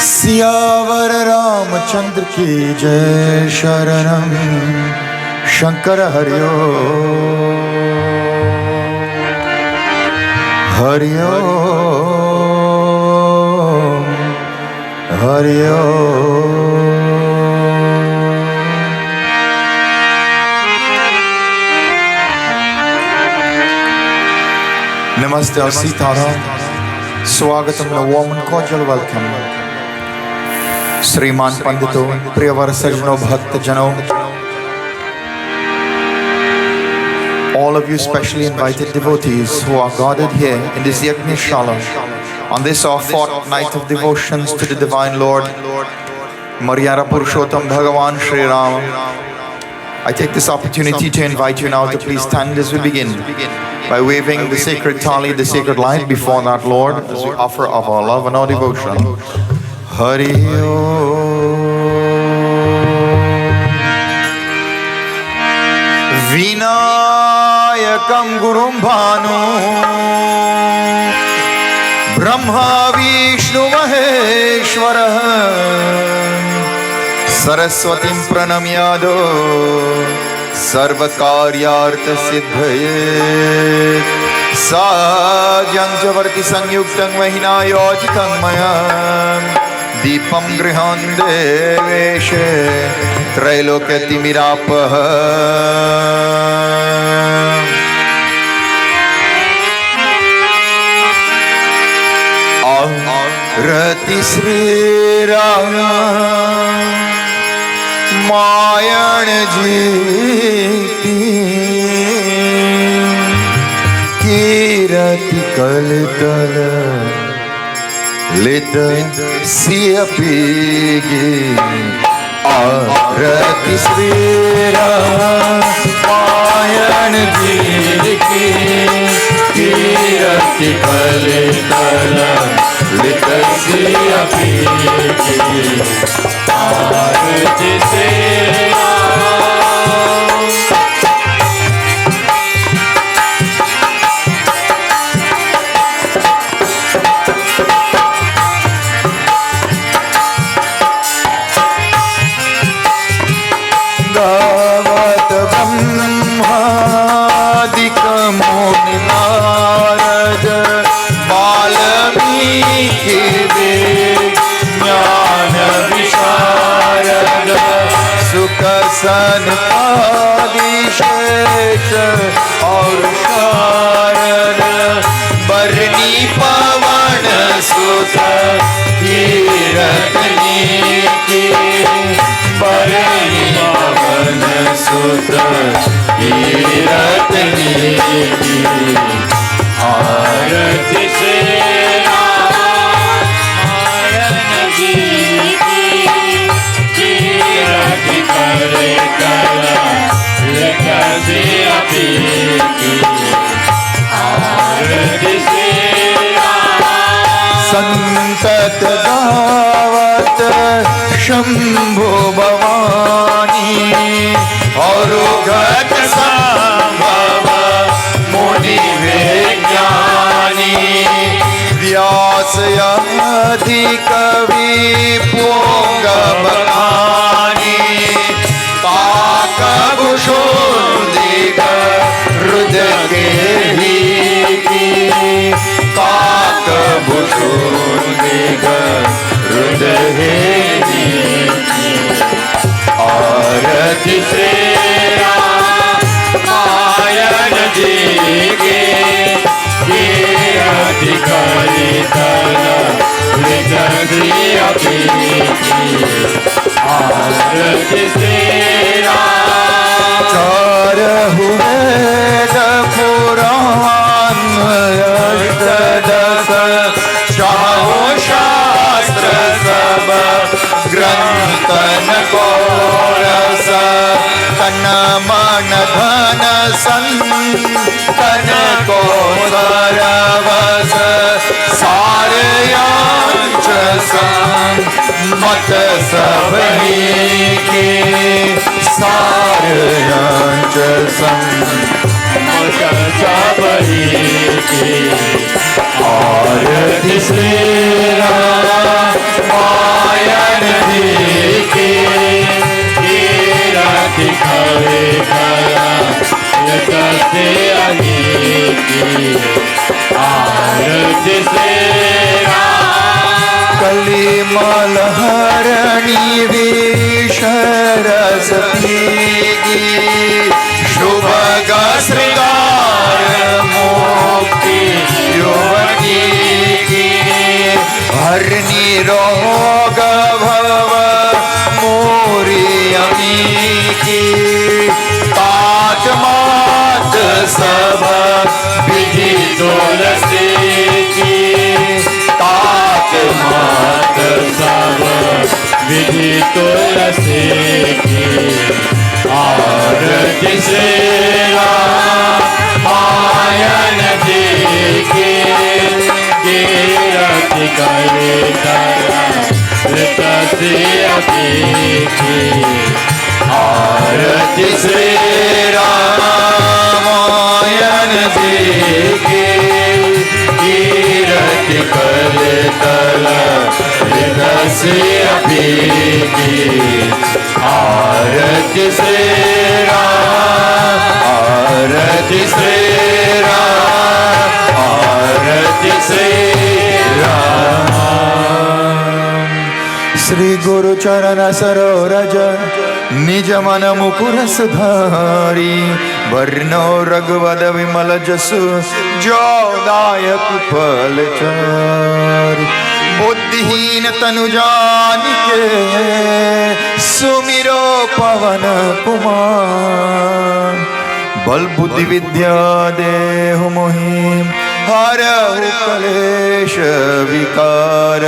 सियावर रामचंद्र की जय। शरणम शंकर हरिओ हरिओ हरिओ। नमस्ते और सीताराम। स्वागतम warm and cordial welcome। श्रीमान पंडितों, प्रियवर सज्जनों, भक्त जनों, all of you specially invited devotees who are gathered here in this Yajna-shala on this our fourth night of devotions to the Divine Lord, Maryada Purushottam Bhagavan Shri Ram. I take this opportunity to invite you now to please stand as we begin by waving the sacred thali, the sacred light before that Lord as we offer of our love and our devotion. Hari Vinayakam Gurum Bhanu Brahma Vishnu Maheshwara Saraswatim Pranamyado Sarvakaryartha Siddhaye Sajang Javarti Sangyuktang Mahina Yojitang Mayam Deepam Grihan Deveshe Trailokati Mirapah Arati Sri Rama Mayan Jiti Kirati Kalkala Lita Siya Pigi Arati Sri Ramayan Jiki Kirati Kalkala Lita Siya Pigi Arati Sri Gavat Brahmadik Muni Narad Valmiki Vijnana Visharad Sukha Sanpadi Shesha Aur Sharad Barni Pavan Sutta Kiratni Ki Barni Pavan Sutta Kiratni Ki Arati Sri Ramayan Jiki Kirati Kalkala Lita Siya Pigi Arati Sri Santat Gavat Shambhu Bhavani Arugat Sambhava Muni Vijnani Vyasayadi Kavi Ponga Bhani Kaka Bhushundiga Rudage Kaka Bhushundiga Rudage Arati Sri Ramayan Jiki Kirati Kalkala Lita Siya Pigi Arati Sri Charahu Veda Puran Ashtadasa Chaho Shastra Saba Grantan Korasa Kana Mana Dhana Santan Ko Saravasa Sarayancha Sam Mata Sabhi Ki Sarayancha Sam Mata Sabhi Ki Arati Sri Rama कलिमलहरणी विषरस पीगी शुभगा श्रृंगार मुक्ति युवती की हरणी रोग भव मोरी अमी की तात मात सब विधि तुलसी की तात मात सब विधि तुलसी की आरती श्री रामायण जी की कीर्ति करे तुलसी की आरती श्री रामायण जी की कीर्ति करे तुलसी की आरती श्री राम आरती श्री राम आरती श्री राम। श्री गुरु चरण सरोरज निज मन मुकुर सुधारी वर्णो रघुवद विमल जसु जो दायक फल चारि बुद्धिहीन तनु जानिके सुमिरो पवन कुमार बल बुद्धि विद्या देहु मोहि हरहु कलेश विकार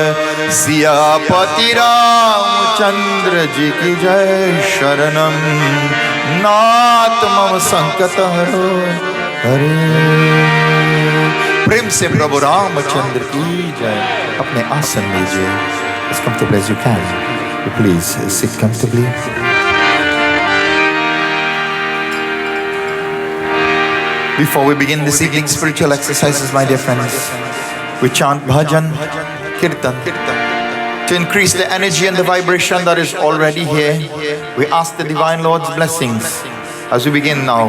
सियापति रामचंद्र जी की जय शरणम नाथ मम संकट हरो हरे। प्रेम से प्रभु रामचंद्र की जय। अपने आसन लीजिए as comfortable as you can. Please sit comfortably. Before we begin this evening's spiritual exercises, my dear friends, we chant bhajan, kirtan. To increase the energy and the vibration that is already here, we ask the Divine Lord's blessings as we begin now,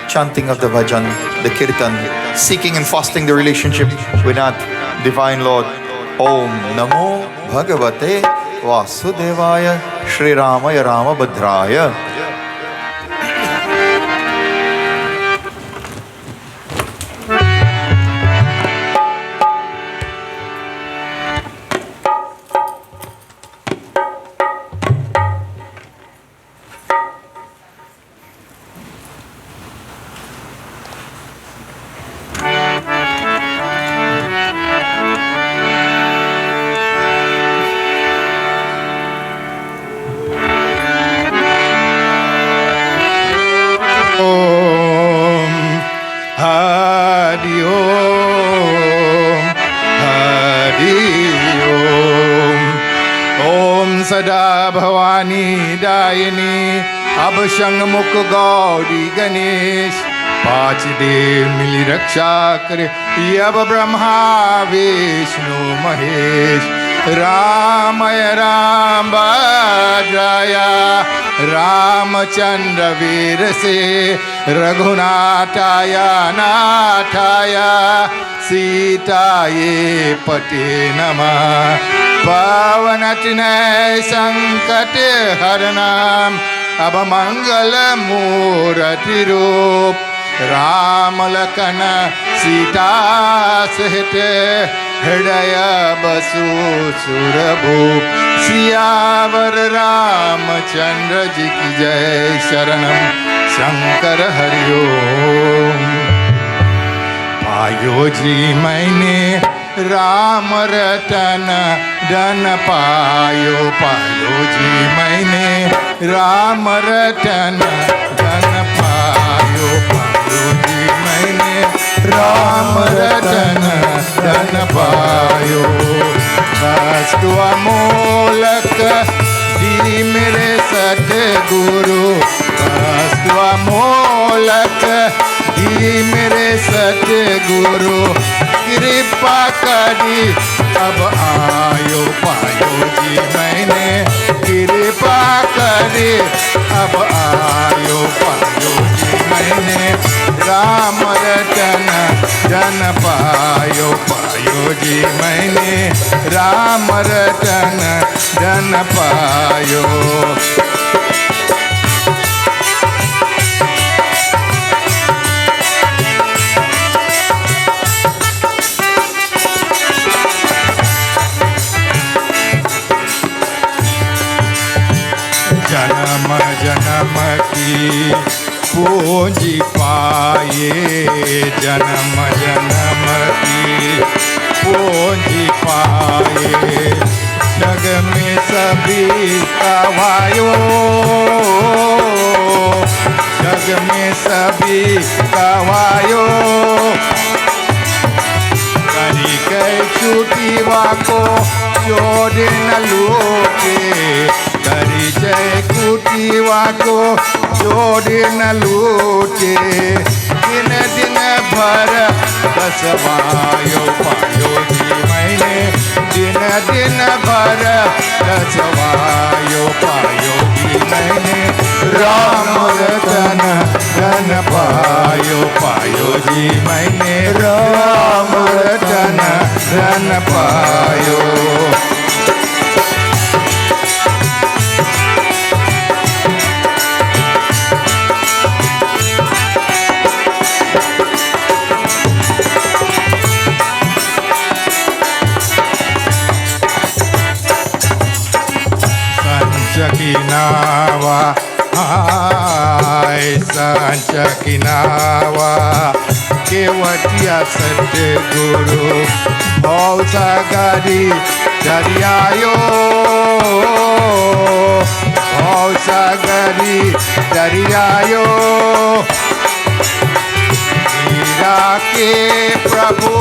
chanting of the bhajan, the kirtan, seeking and fostering the relationship with that Divine Lord. Om Namo Bhagavate Vasudevaya Shri Ramaya Ramabhadraya. सदा भवानी दायिनी अभशंग मुख गौरी गणेश पांच देव मिली रक्षा करे यब ब्रह्मा विष्णु महेश रामय राम भद्राया रामचंद्र वीर से रघुनाथाया नाथाया सीताये पते नमः पावन तिनय संकट हरनाम अब मंगल मूर्ति रूप राम लखन सीता सहित हृदय बसु सुरभूप सियावर रामचंद्र जी की जय शरणम शंकर हरिओम। पायो जी मैंने राम रतन धन पायो पायो जी मैंने राम रतन धन पायो पायो जी मैंने राम रतन धन पायो वस्तु अमोलक दी मेरे सतगुरु वस्तु अमोलक दी मेरे सतगुरु कृपा करी अब आयो पायो जी मैंने कृपा करी अब आयो पायो जी मैंने राम रतन जन पायो पायो जी जी मैंने राम रतन धन पायो। जन्म जन्म की पूंजी पाए, जन्म जन्म की पूंजी पाए, जग में सभी गवायो, जग में सभी गवायो, करी गए छूटी वाको जोड़ न लूटे, करी जय कुटीवा को जोड़ न लूटे, दिन दिन भर दसवायो पायो जी मैंने, दिन दिन भर दसवायो पायो जी मैंने, राम रतन धन पायो, पायो जी मैंने राम रतन धन पायो। की नावा हाय सांच की नावा, केवटिया सत्य गुरु भव सागरी दरियायो, भव सागरी दरियायो, मीरा के प्रभु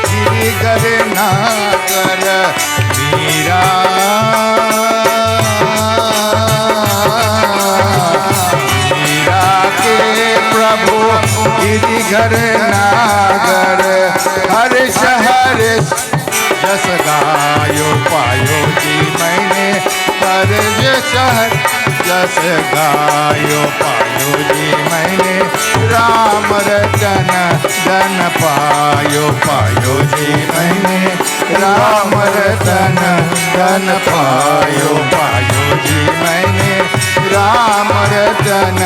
गिरिगर नागर, मीरा प्रभु गिरिघर नागर, हर शहर जस गायो पायो जी मैंने, हर शहर जस गायो पायो जी मैंने, राम रतन धन पायो, पायो जी मैंने राम रतन धन पायो, पायो जी मैंने राम रतन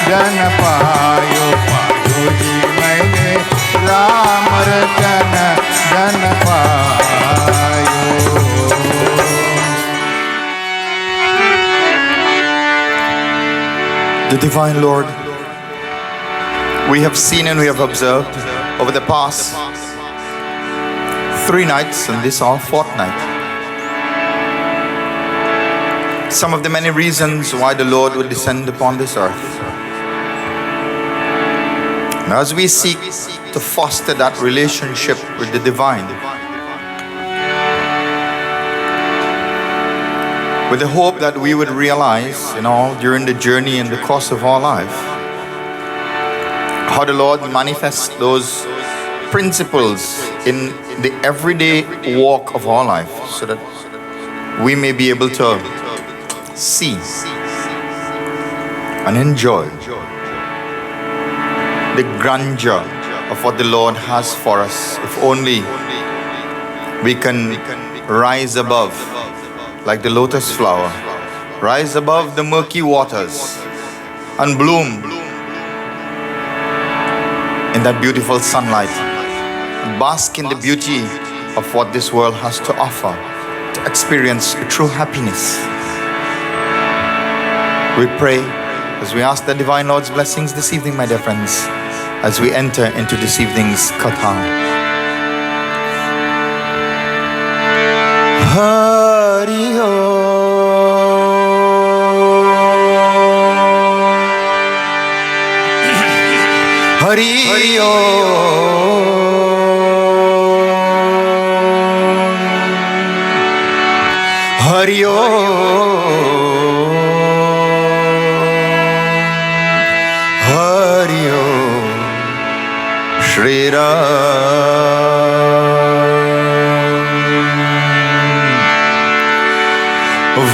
धन पायो, पायो जी मैंने राम रतन धन पायो। The Divine Lord, we have seen and we have observed over the past 3 nights and this our 4th night some of the many reasons why the Lord would descend upon this earth. And as we seek to foster that relationship with the divine, with the hope that we would realize, during the journey and the course of our life, how the Lord manifests those principles in the everyday walk of our life, so that we may be able to see and enjoy the grandeur of what the Lord has for us. If only we can rise above, like the lotus flower, rise above the murky waters and bloom in that beautiful sunlight, bask in the beauty of what this world has to offer, to experience true happiness. We pray as we ask the Divine Lord's blessings this evening, my dear friends, as we enter into this evening's katha. Hari Om, Hari Om, Hari Om. Shri Ram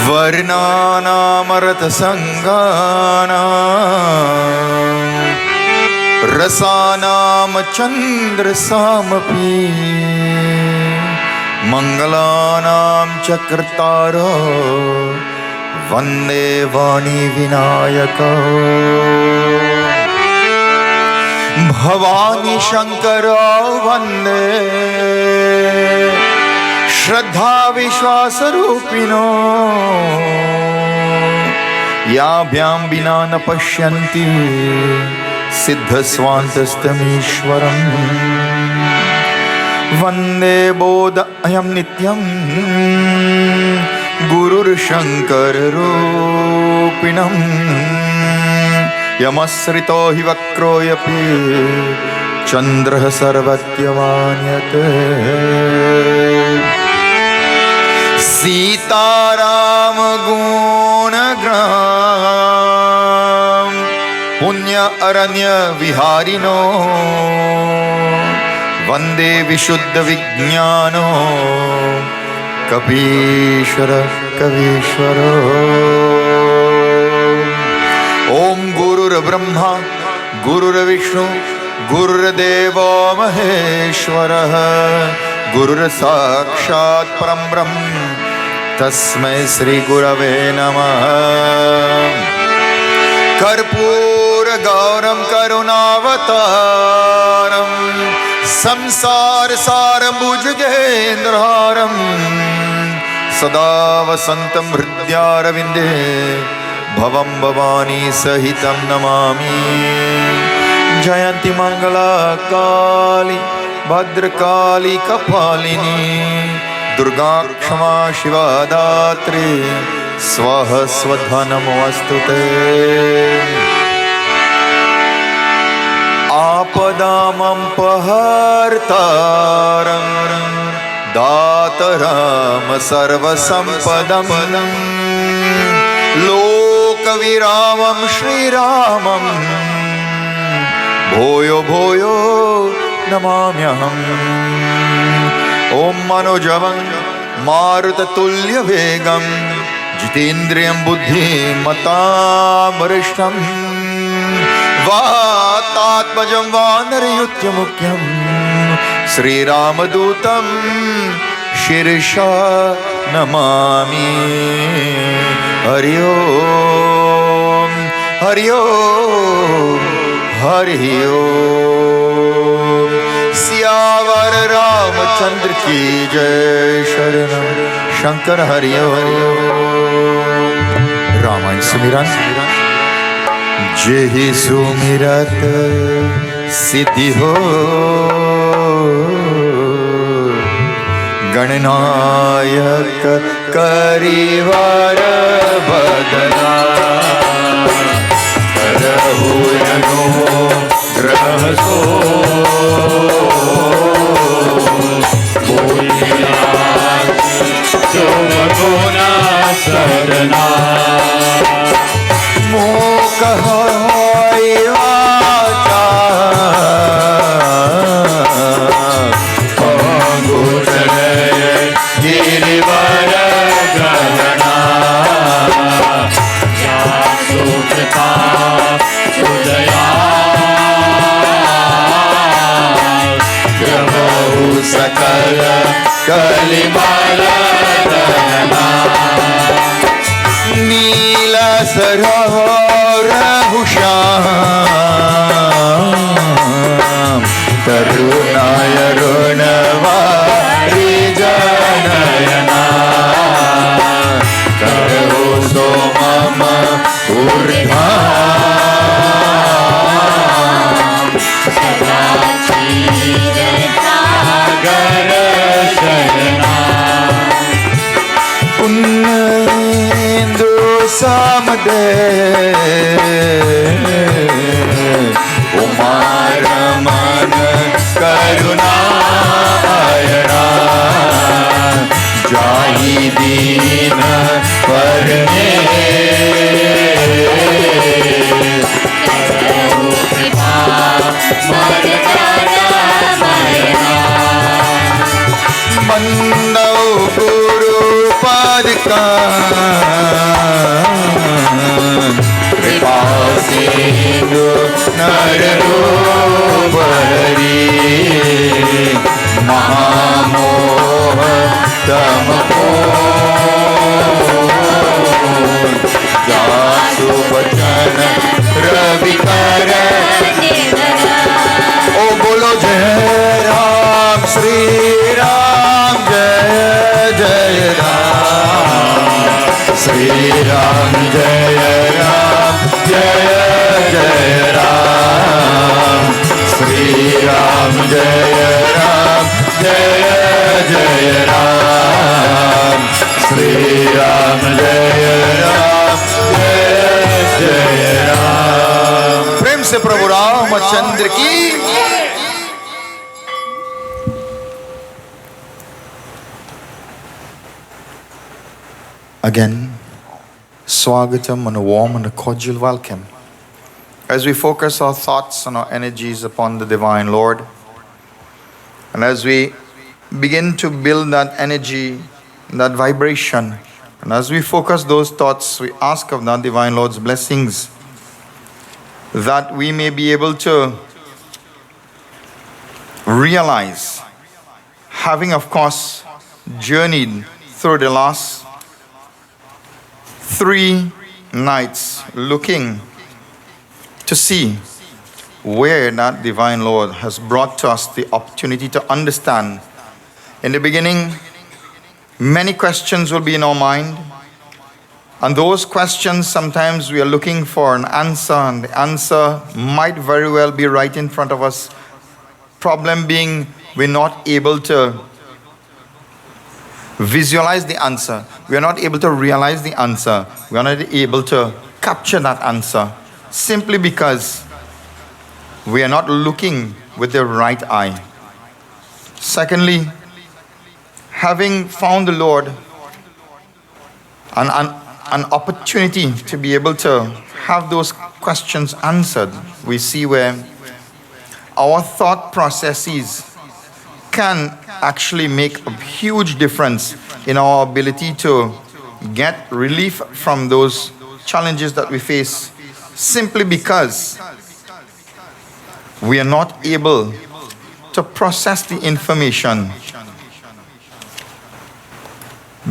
Varnana Marata Sangana Rasanam Chandra Samapi मंगलानां चक्रतारो वंदे वाणी विनायको भवानी शंकरो वंदे श्रद्धा विश्वास रूपिणो याभ्यां विना न पश्यन्ति सिद्धस्वान्तस्तमीश्वरम् वंदे बोध अयं नित्यं गुरुर्शंकर रूपिणम् यमश्रितो हि वक्रोऽपि चन्द्रः सर्वज्ञमान्यते सीताराम गुणग्राम पुण्य अरण्य विहारिणो वंदे विशुद्ध विज्ञानो कपीश्वर कवीश्वरो ओम गुरुर्ब्रह्मा गुरुर्विष्णु गुरुर्देवो महेश्वरः गुरुर्साक्षात् परं ब्रह्म तस्मै श्री गुरवे नमः कर्पूर गौरम करुणावतारम संसार सारं भुजगेन्द्रहारं सदा वसन्तं हृदयारविन्दे भवं भवानी सहितं नमामि जयन्ती मंगला काली भद्रकाली कपालिनी दुर्गा क्षमा शिवा दात्री स्वाहा स्वधा नमोऽस्तुते आपदामपहर्तारं दातराम सर्वसम्पदं लोकविरामं श्रीरामं भूयो भूयो नमाम्यहम् ओम मनोजवं मारुततुल्यवेगं जितेन्द्रियं बुद्धिमतां वरिष्ठं वातात्मजं वानरयुत्यमुख्यं श्रीरामदूतं शिरसा नमामि हरि ओम हरि ओम हरि ओम सियावर रामचंद्र की जय शरणम शंकर हरि ओम रामायण सुमिरन जेहि सुमिरत सिद्धि हो गणनायक करिवर बदना करहु अनुग्रह सो गुना सरना मोह होय वाचा अंगुठन गिरिवर गहना सुखता सुदया प्रभु सकल कलिमल नील सरोवर श्याम करुणाय ऋणवारि जनयना करो सो मम ऊर्ध्वा सागर शरणा पुण्येन्दु समदे उमारमन करुणायणा जाहि दीन परने बंदौ गुरु पद का कृपा सिंधु नर रूप Hari महामोह Sri Ram Jaya Ram Jaya Jaya Ram Sri Ram Jaya Ram Jaya Jaya Ram Sri Ram Jaya Ram Jaya Jaya Ram. प्रेम से प्रभु रामचंद्र की। Again, Swagatam and a warm and a cordial welcome as we focus our thoughts and our energies upon the Divine Lord. And as we begin to build that energy, that vibration, and as we focus those thoughts, we ask of that Divine Lord's blessings that we may be able to realize, having of course journeyed through the last 3 nights looking to see where that Divine Lord has brought to us the opportunity to understand. In the beginning, many questions will be in our mind, and those questions sometimes we are looking for an answer, and the answer might very well be right in front of us. Problem being, we're not able to visualize the answer. We are not able to realize the answer. We are not able to capture that answer simply because we are not looking with the right eye. Secondly, having found the Lord, an opportunity to be able to have those questions answered, we see where our thought processes can actually make a huge difference in our ability to get relief from those challenges that we face, simply because we are not able to process the information,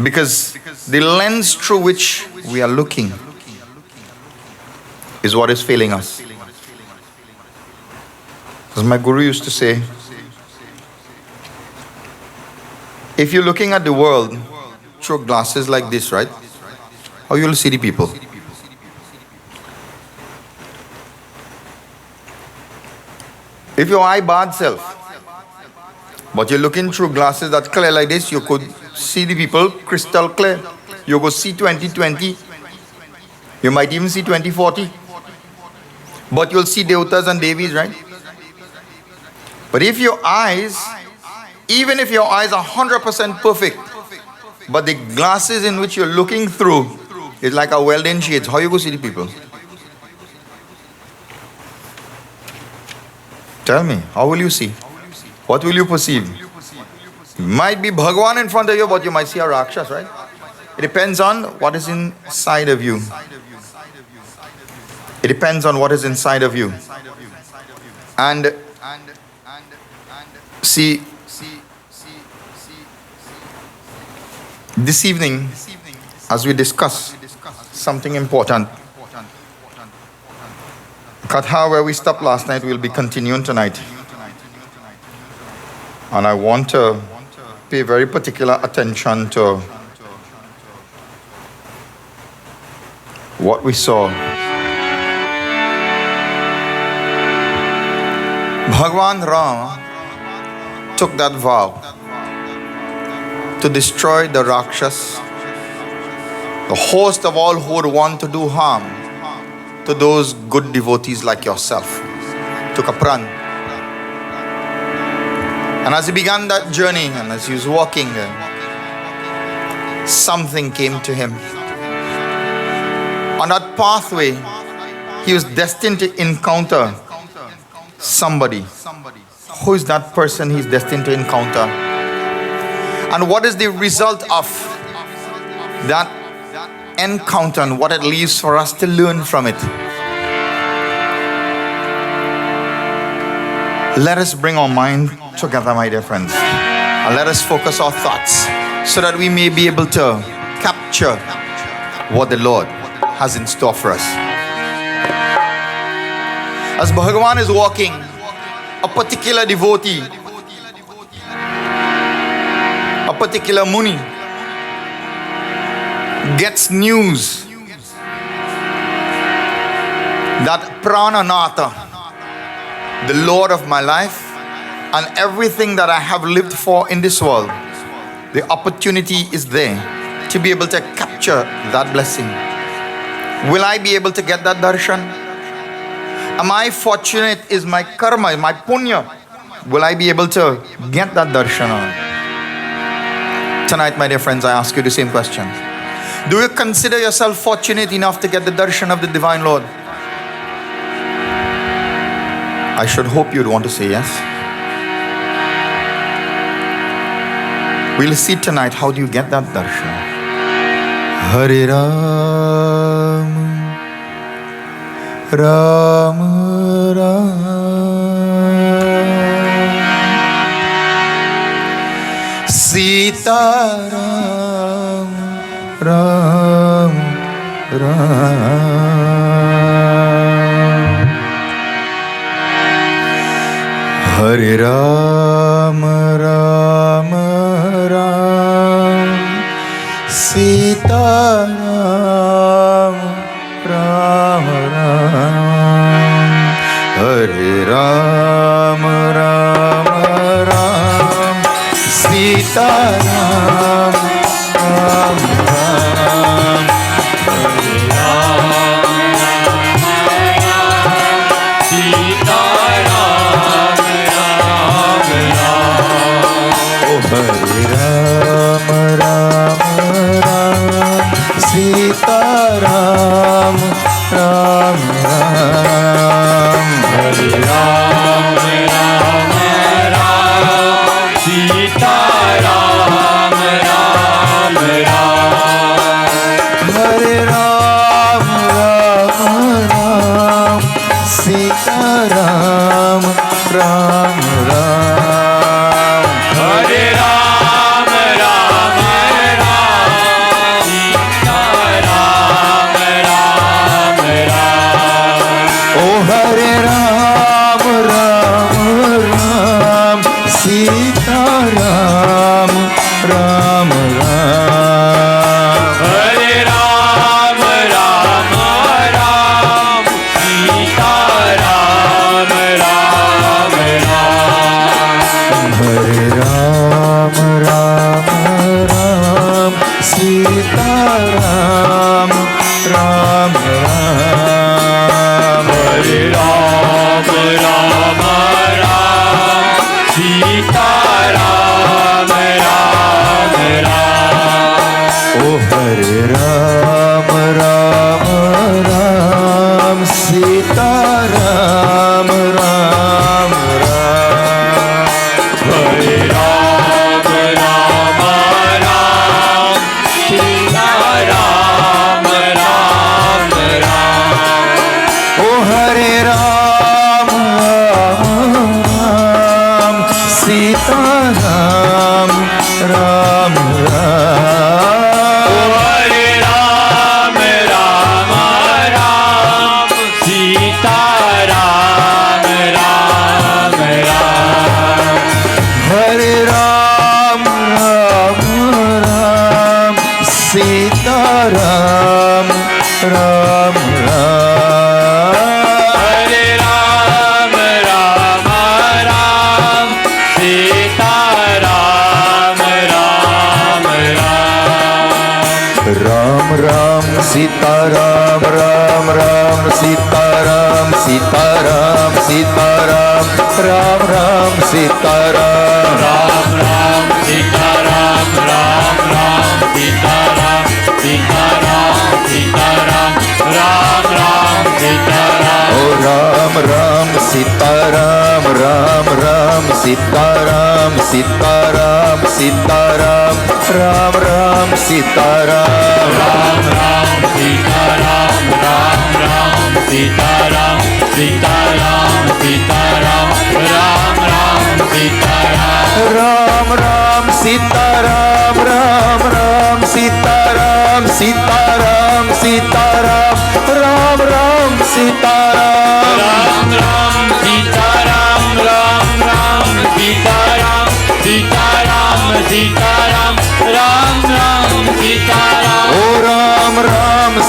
because the lens through which we are looking is what is failing us. As my guru used to say, if you're looking at the world through glasses like this, right, how you'll see the people? If your eye bad self, but you're looking through glasses that clear like this, you could see the people crystal clear. You could see 20/20. You might even see 20/40. But you'll see Devatas and Devis, right? But if your eyes, even if your eyes are 100% perfect, but the glasses in which you're looking through is like a welding shades, how you go see the people? Tell me, how will you see? What will you perceive? Might be Bhagwan in front of you, but you might see a Rakshas, right? It depends on what is inside of you. It depends on what is inside of you. And see, this evening, as we discuss something important, Katha, where we stopped last night, we'll be continuing tonight. And I want to pay very particular attention to what we saw. Bhagwan Ram took that vow to destroy the Rakshas, the host of all who would want to do harm to those good devotees like yourself. Took a pran. And as he began that journey, and as he was walking, something came to him. On that pathway, he was destined to encounter somebody. Who is that person he's destined to encounter? And what is the result of that encounter, and what it leaves for us to learn from it? Let us bring our mind together, my dear friends, and let us focus our thoughts so that we may be able to capture what the Lord has in store for us. As Bhagavan is walking, a particular devotee, a particular Muni, gets news that Prananatha, the Lord of my life, and everything that I have lived for in this world, the opportunity is there to be able to capture that blessing. Will I be able to get that darshan? Am I fortunate? Is my karma, my punya, will I be able to get that darshan? Tonight, my dear friends, I ask you the same question. Do you consider yourself fortunate enough to get the darshan of the Divine Lord? I should hope you'd want to say yes. We'll see tonight, how do you get that darshan? Hare Ram, Ram Ram, Sita Ram, Ram Ram, Hare Ram, Ram Ram, Sita Ram, Ram Ram, Hare Ram, Ram Ram, Sita Ram, Ram Ram, Hare Ram, Sita Ram, Ram Ram, oh Hare Ram, Ram Ram, Sita Ram, Ram Ram, Hare Ram, Ram Ram, Sita Ram, Ram Ram, Hare Ram, Ram Ram, Sita Ram, Ram Ram, Hare Ram, Ram Ram, Sita Ram, Ram Ram, oh Hare Ram, Ram Ram, Sita Ram, Ram Ram, Hare Ram, Ram Ram, Sita Ram, Ram Ram, Hare Ram, Ram Ram, Sita Ram, Ram Ram, Hare Ram, Ram Ram, Sita Ram, Ram Ram, oh Hare Ram, Ram Ram, Sita Ram, Ram Ram, Hare Ram, Ram Ram, Sita Ram, Ram Ram, oh Hare Ram, Ram Ram, Sita Ram, Ram Ram, oh Hare Ram, Ram Ram, Sita Ram, Ram Ram, Hare Ram, Ram Ram, Sita Ram, Ram Ram, Hare Ram, Ram Ram, Sita Ram, Ram Ram, Ram Ram, Sita Ram, Ram Ram, Sita Ram, Sita Ram, Sita Ram, Ram Ram, Sita Ram, Ram Ram, Sita Ram, Ram Ram, Sita Ram, Sita Ram, Sita Ram, Ram Ram, Sita Ram, oh Ram Ram, Sita Ram, Ram Ram, Sita Ram, Sita Ram, Sita Ram, Ram Ram, Sita Ram, Ram Ram, Sita Ram, Ram Ram, Sita Ram, Sita Ram, Sita Ram, Ram Ram, Sita Ram, Ram Ram, Sita Ram, Ram Ram, Sita Ram, Sita Ram, Sita Ram, Ram Ram, Sita Ram, Ram Ram, Sita Ram, Ram Ram, Sita Ram, Sita Ram, Sita Ram, Ram Ram, Sita Ram, oh Ram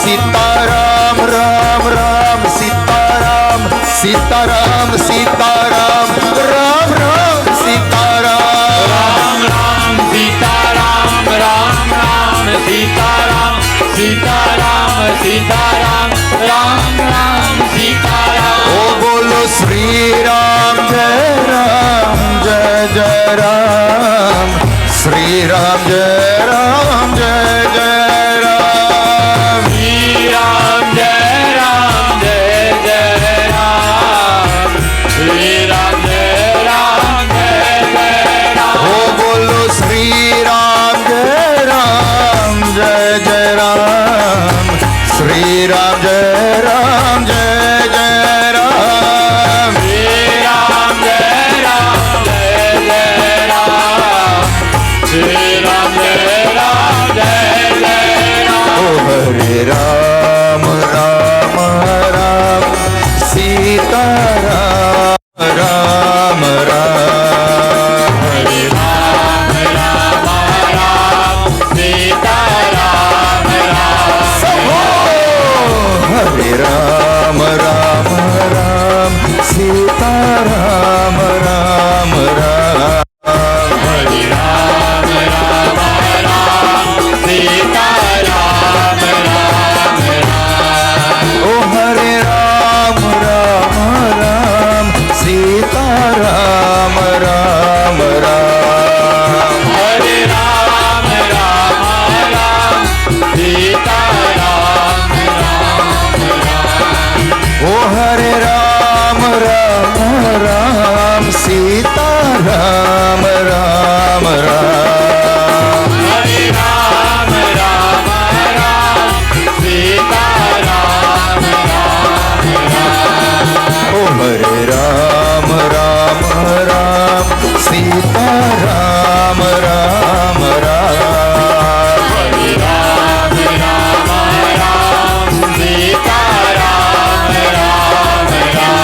Sitaram Ram Ram Sitaram Sitaram Sitaram Ram Ram Sitaram Ram Ram Sitaram Ram Ram Sitaram Sitaram Sitaram Ram Ram Sitaram. ओ बोलो श्री राम जय राम श्री राम जय राम जय राम श्री राम जय राम जय जय राम श्री राम जय राम जय जय राम। ओ बोलो श्री राम जय राम श्री राम जय राम जय जय राम श्री राम जय राम जय जय राम श्री राम जय राम जय जय राम। ओ हरे राम राम राम सीताराम राम राम हरे राम राम राम सीताराम राम हरे राम राम राम सीताराम राम राम हरे राम राम राम सीताराम राम राम। ओ हरे राम राम राम सीताराम राम राम हरे राम राम राम सीताराम राम राम। ओ हरे राम राम राम सीताराम राम राम हरे राम राम राम सीताराम राम राम। ओ हरे राम राम राम सीताराम राम राम हरे राम राम राम सीताराम राम राम।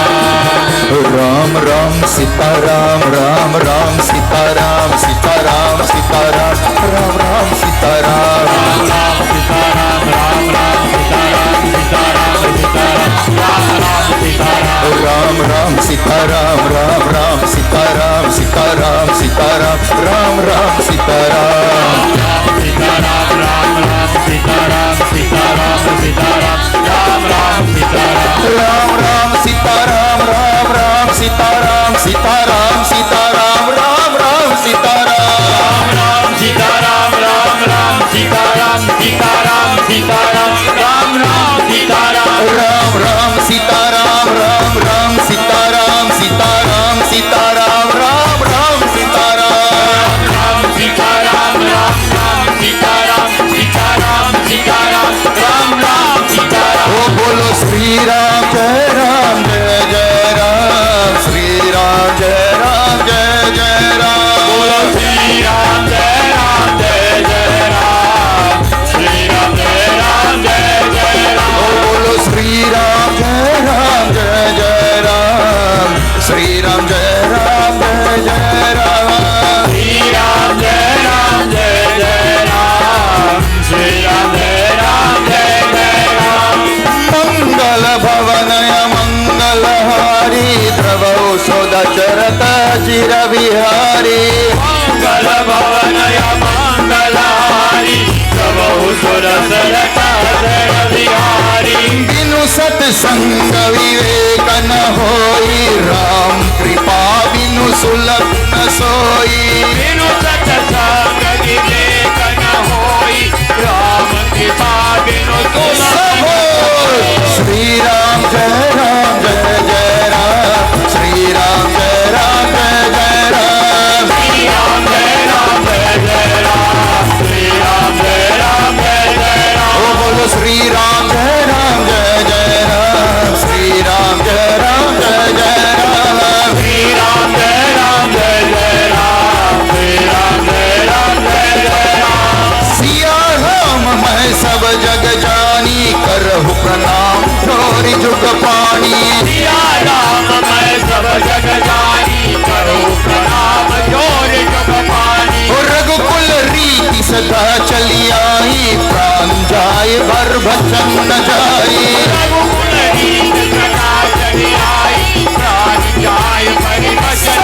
राम राम सीताराम राम राम सीताराम सीताराम सीताराम राम राम सीताराम राम राम सीताराम राम राम सीताराम सीताराम सीताराम राम राम सीताराम। राम राम सीताराम राम राम सीताराम सीताराम सीताराम राम राम सीताराम राम सीताराम राम राम सीताराम सीताराम सीताराम राम राम सीताराम। राम राम सीताराम राम राम सीताराम सीताराम सीताराम राम राम सीताराम राम राम सीताराम राम राम सीताराम सीताराम सीताराम राम राम सीताराम। राम राम सीताराम राम राम सीताराम सीताराम सीताराम राम राम सीताराम राम सीताराम राम राम सीताराम सीताराम सीताराम राम राम सीताराम। ओ बोलो श्री राम जय राम श्री राम जय राम जय जय राम बोलो श्री राम जय जय राम श्री राम जय जय राम। ओ बोलो श्री राम जय राम श्री राम जय राम जय जय राम श्री राम जय जय राम श्री राम जय जय राम। मंगल भवनय मंगलहारी द्रवौ सौदचरत चिर विहारी मंगल भवनय मंगलहारी प्रभु सुरसरता जय विहारी। बिनु सत्संग विवेक न होई राम कृपा बिनु सुलभ न सोई बिनु सत्संग विवेक न होई राम कृपा बिनु सुलभ। श्री राम जय राम श्री राम जय राम जय राम श्री राम जय जय राम श्री राम जय जय राम। ओ बोलो श्री राम जय राम श्री राम जय जय राम श्री राम जय जय राम श्री राम जय जय राम। सिया राम मैं सब जग जानी करहु प्रणाम छोरी जुग पानी सिया राम मैं सब जग जानी करो प्रणाम जोर जुग पानी। रघुकुल रीति सदा चली आई प्राण जाए भर बचन न जाई। रघुकुल रीत सदा चली आई, प्राण जाय परि बचन।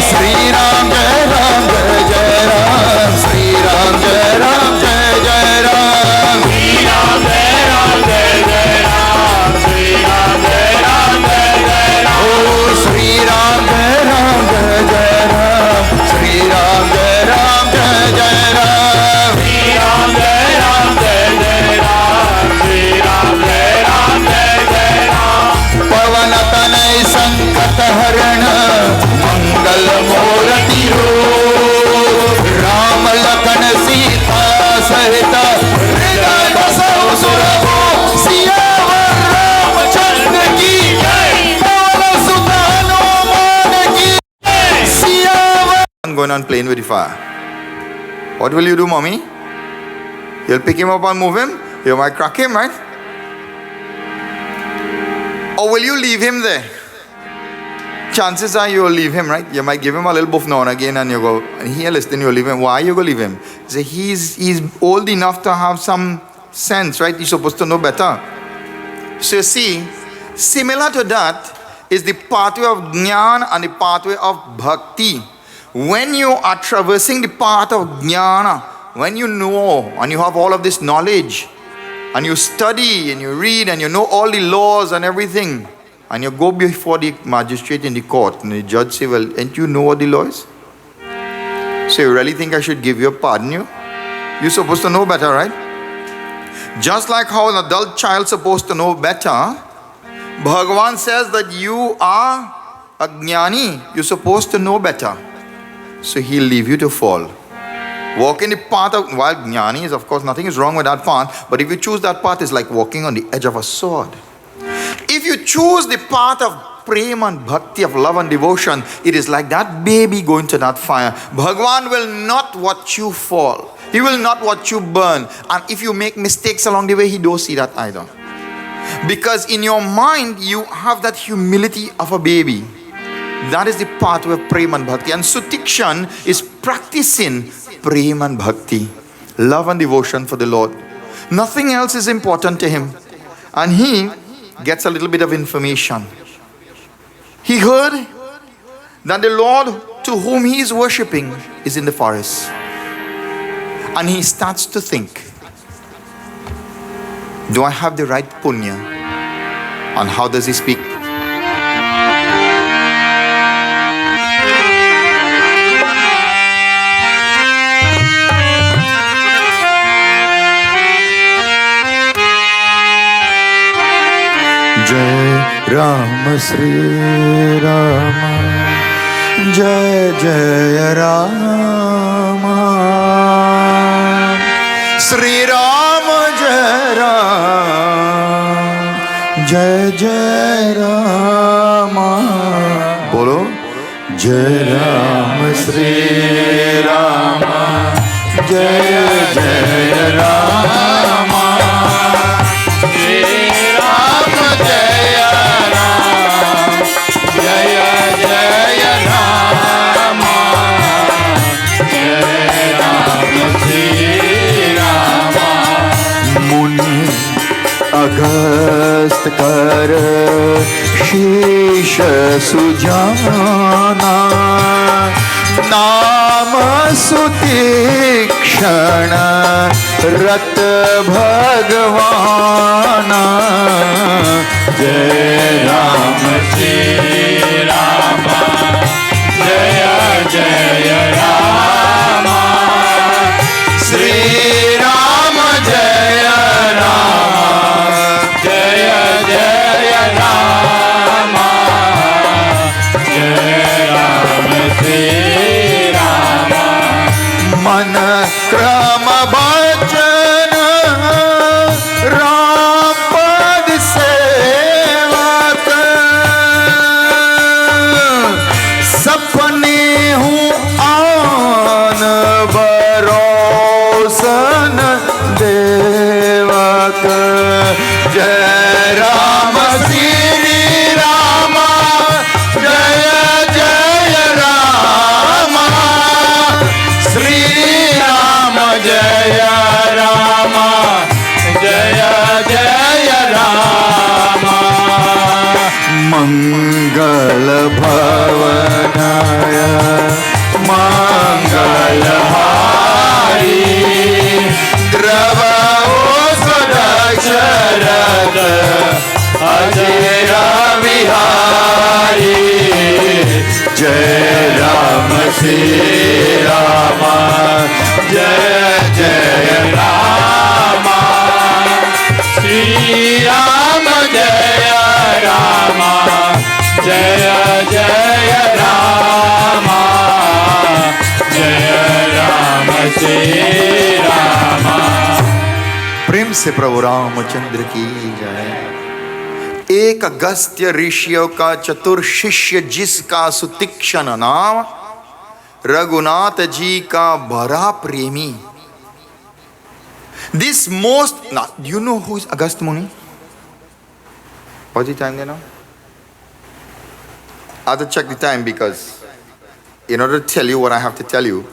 श्री राम जय राम जय जय राम, श्री राम जय राम जय जय राम, श्री राम जय राम जय जय राम, श्री राम जय राम जय जय राम। ओ श्री राम जय राम जय जय राम, श्री राम जय राम जय जय राम, श्री राम जय राम जय जय राम, श्री राम जय राम जय जय राम। पवन तनय संकट हरण मंगल मूर्ति रूप, राम लखन सीता सहित हृदय बसहु सुरभूप। सियावर रामचंद्र की जय, पवन सुत हनुमान की जय। सियावर I'm going on playing with the fire. What will you do, mommy? You'll pick him up and move him? You might crack him, right? Or will you leave him there? Chances are you'll leave him, right? You might give him a little buff now and again and you go, and he'll listen, you'll leave him. Why you go leave him? Say he's old enough to have some sense, right? He's supposed to know better. So you see, similar to that is the pathway of jnana and the pathway of bhakti. When you are traversing the path of jnana, when you know and you have all of this knowledge, and you study and you read and you know all the laws and everything, and you go before the magistrate in the court and the judge say, well, ain't you know what the law is? So you really think I should give you a pardon? You're supposed to know better, right? Just like how an adult child supposed to know better, Bhagavan says that you are a jnani, you're supposed to know better. So he'll leave you to fall. Walk in the path of, while jnani is, of course, nothing is wrong with that path, but if you choose that path, it's like walking on the edge of a sword. If you choose the path of prema and bhakti, of love and devotion, it is like that baby going to that fire. Bhagavan will not watch you fall. He will not watch you burn. And if you make mistakes along the way, he don't see that either. Because in your mind, you have that humility of a baby. That is the pathway of prema and bhakti. And Sutikshan is practicing prema and bhakti, love and devotion for the Lord. Nothing else is important to him. And he gets a little bit of information. He heard that the Lord to whom he is worshipping is in the forest. And he starts to think, do I have the right punya? And how does he speak? Jai Ram Sri Rama, Jai Jai Rama, Sri Rama Jai Ram, Jai Jai Rama. Bolo, Jai Ram Sri Rama, Jai Jai Rama. अगस्त कर शीश सुजाना, नाम सुतीक्षण रत भगवाना। जय राम श्री राम, जय जय राम, श्री राम जय राम, जय जय राम, जय राम श्री राम। मन क्रम वचन अजय बिहारी जय राम श्री राम जय जय राम श्री राम जय राम जय जय राम जय राम श्री राम। प्रेम से प्रभु रामचंद्र की जय। एक अगस्त्य ऋषियों का चतुर शिष्य जिसका सुतीक्ष्ण नाम, रघुनाथ जी का बड़ा प्रेमी। This most, now, do you know who is Agast Muni? What's the time there now? I have to check the time because in order to tell you what I have to tell you,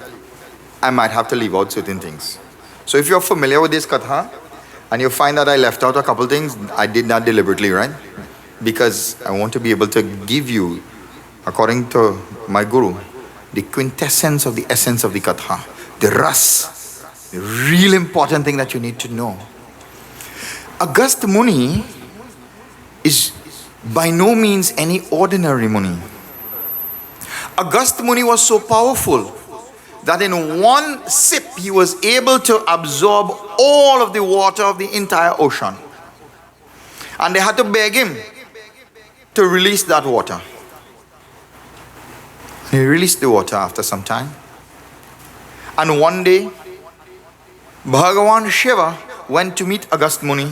I might have to leave out certain things. So if you're familiar with this katha and you find that I left out a couple things, I did that deliberately, right? Because I want to be able to give you, according to my guru, the quintessence of the essence of the katha, the ras, the real important thing that you need to know. Agast Muni is by no means any ordinary Muni. Agast Muni was so powerful that in one sip he was able to absorb all of the water of the entire ocean. And they had to beg him to release that water. He released the water after some time. And one day, Bhagavan Shiva went to meet Agast Muni.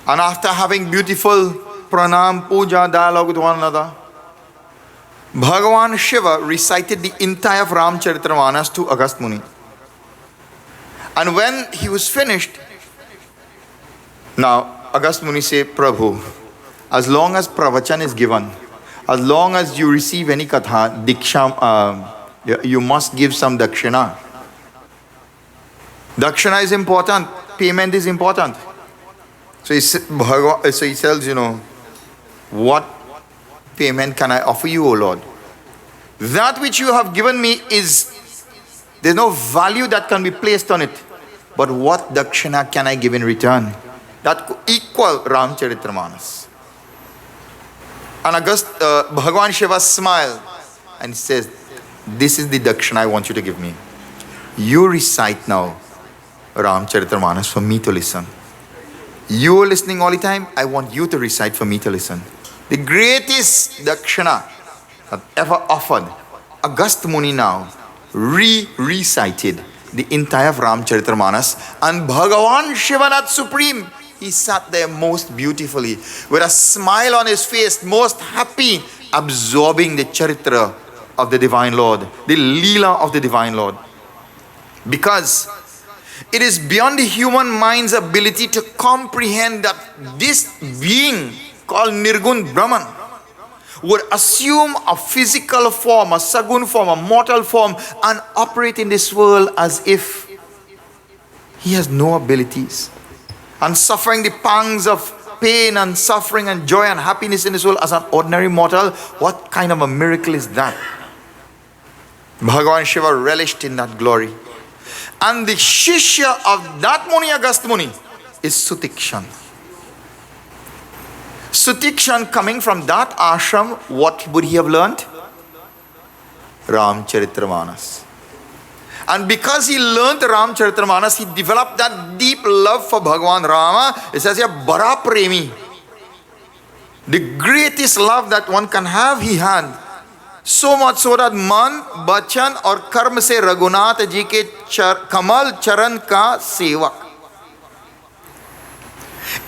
And after having beautiful pranam, puja, dialogue with one another, Bhagavan Shiva recited the entire Ramcharitramanas to Agast Muni. And when he was finished, now Agast Muni said, Prabhu, as long as pravachan is given, as long as you receive any katha, diksha, you must give some dakshina. Dakshina is important, payment is important. So he tells, what payment can I offer you, O Lord? That which you have given me there's no value that can be placed on it. But what dakshina can I give in return? That could equal Ramcharitramanas. And Bhagavan Shiva smiled and says, this is the dakshina I want you to give me. You recite now Ramcharitramanas for me to listen. You are listening all the time. I want you to recite for me to listen. The greatest dakshina that ever offered. Agast Muni now recited the entire Ramcharitramanas, and Bhagavan Shiva, that supreme, he sat there most beautifully with a smile on his face, most happy, absorbing the charitra of the Divine Lord, the Leela of the Divine Lord. Because it is beyond the human mind's ability to comprehend that this being called Nirgun Brahman would assume a physical form, a sagun form, a mortal form, and operate in this world as if he has no abilities, and suffering the pangs of pain and suffering and joy and happiness in this world as an ordinary mortal. What kind of a miracle is that? Bhagavan Shiva relished in that glory. And the shishya of that Muni, Agast Muni, is Sutikshan. Sutikshan, coming from that ashram, what would he have learnt? Ramcharitramanas. And because he learnt Ramcharitramanas, he developed that deep love for Bhagavan Rama. It says here, Bara Premi. The greatest love that one can have, he had. So much so that man, bachan और कर्म से रघुनाथ जी के कमल चरण का सेवक.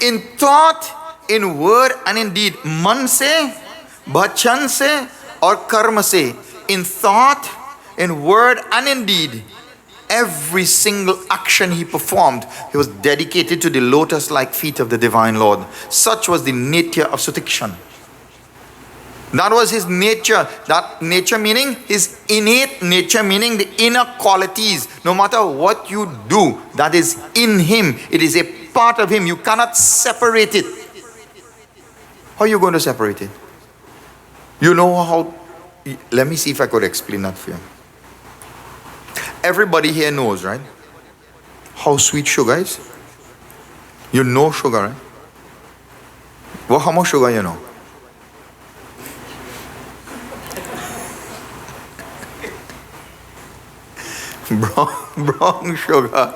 In thought, in word and in deed, man se, bachan se और कर्म से, in thought, in word and in deed, every single action he performed, he was dedicated to the lotus-like feet of the Divine Lord. Such was the nature of Sutikshan. That was his nature. That nature meaning his innate nature, meaning the inner qualities. No matter what you do, that is in him. It is a part of him. You cannot separate it. How are you going to separate it? You know how... Let me see if I could explain that for you. Everybody here knows, right? How sweet sugar is. You know sugar, right? Well, how much sugar you know? Brown sugar,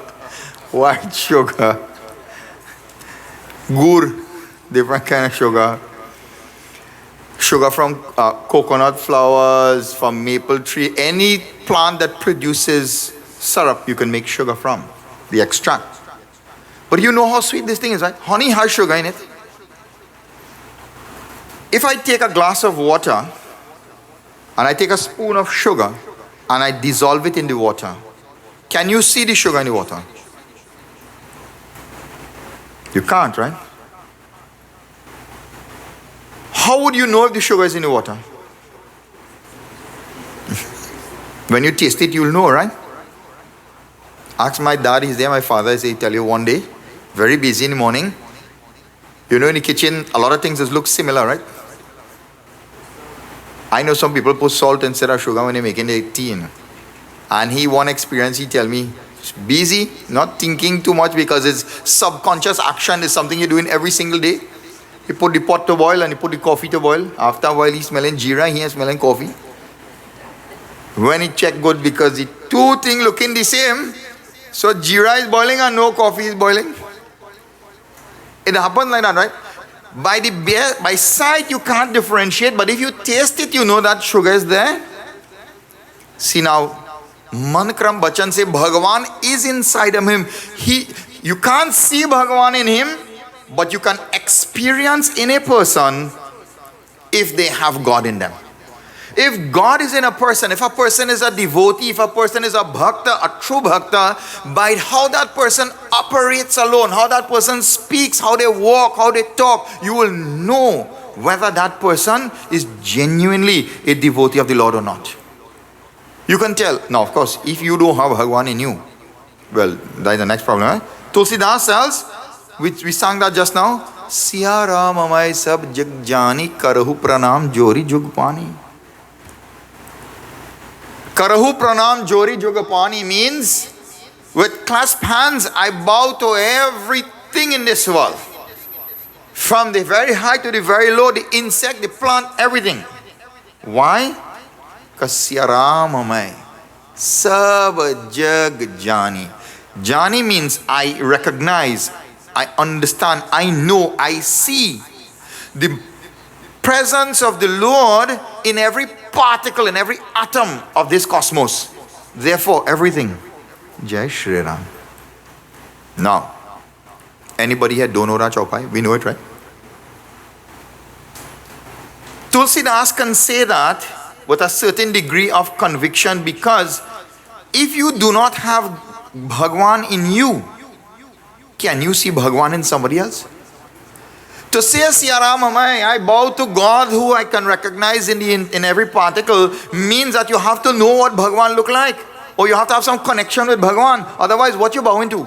white sugar, gur, different kind of sugar. Sugar from coconut flowers, from maple tree, any plant that produces syrup you can make sugar from, the extract. But you know how sweet this thing is, right? Honey has sugar in it. If I take a glass of water and I take a spoon of sugar and I dissolve it in the water, can you see the sugar in the water? You can't, right? How would you know if the sugar is in the water? When you taste it, you'll know, right? Ask my dad, he's there, my father is there, he tell you one day, very busy in the morning. You know, in the kitchen, a lot of things just look similar, right? I know some people put salt instead of sugar when they're making their tea. You know? And he, one experience, he tell me, busy, not thinking too much because his subconscious action is something you're doing every single day. He put the pot to boil and he put the coffee to boil. After a while, he's smelling jeera, he is smelling coffee. When he checked good, because the two things looking the same, so jeera is boiling and no coffee is boiling. It happens like that, right? By sight, you can't differentiate, but if you taste it, you know that sugar is there. See now, Manakram Bachan say Bhagavan is inside of him. You can't see Bhagavan in him, but you can experience in a person if they have God in them. If God is in a person, if a person is a devotee, if a person is a bhakta, a true bhakta, by how that person operates alone, how that person speaks, how they walk, how they talk, you will know whether that person is genuinely a devotee of the Lord or not. You can tell. Now, of course, if you don't have Bhagavan in you, well, that is the next problem. Tulsidas tells, which we sang that just now, Siya Ram amay sab jag jani karahu pranam jori jug pani. Karahu pranam jori jug pani means, with clasped hands, I bow to everything in this world. From the very high to the very low, the insect, the plant, everything. Why? Because Siya Ram amay sab jag jani. Jani means I recognize, I understand, I know, I see the presence of the Lord in every particle, in every atom of this cosmos. Therefore, everything. Jai Shri Ram. Now, anybody here don't know that Chaupai? We know it, right? Tulsidas can say that with a certain degree of conviction, because if you do not have Bhagwan in you, can you see Bhagwan in somebody else? To say Siya Ram amay, I bow to God who I can recognize in every particle, means that you have to know what Bhagwan look like, or you have to have some connection with Bhagwan. Otherwise, what you bowing to?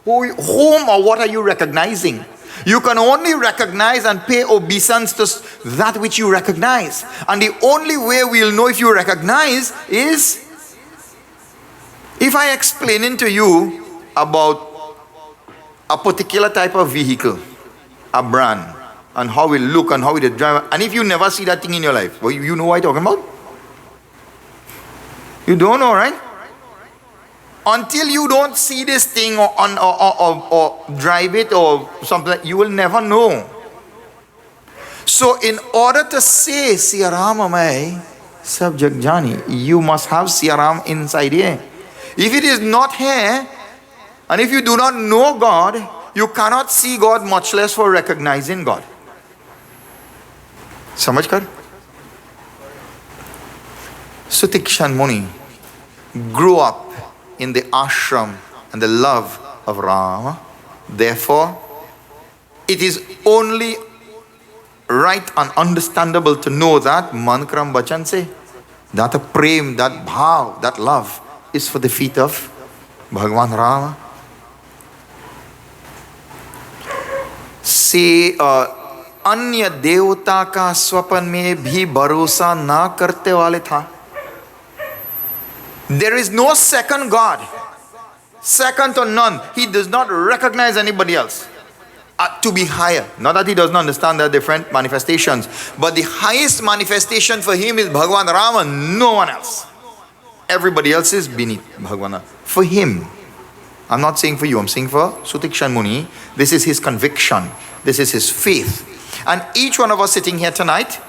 Whom or what are you recognizing? You can only recognize and pay obeisance to that which you recognize. And the only way we'll know if you recognize is if I explain to you about a particular type of vehicle, a brand, and how it look and how it drive. And if you never see that thing in your life, well, you know what I'm talking about? You don't know, right? Until you don't see this thing or drive it or something, you will never know. So in order to say Siya Ram amay sab jag jani, you must have Siya Ram inside here. If it is not here, and if you do not know God, you cannot see God, much less for recognizing God. Samajh kar? Sutikshan Muni grew up in the ashram and the love of Rama. Therefore, it is only right and understandable to know that Manakram Bachan say that a prem, that bhav, that love is for the feet of Bhagwan Rama. से अन्य देवता का स्वप्न में भी भरोसा ना करते वाले था. There is no second God, second to none. He does not recognize anybody else. To be higher. Not that he doesn't understand the different manifestations, but the highest manifestation for him is Bhagwan Rama, no one else. Everybody else is beneath Bhagwan Rama. For him. I'm not saying for you, I'm saying for Sutikshan Muni. This is his conviction. This is his faith. And each one of us sitting here tonight,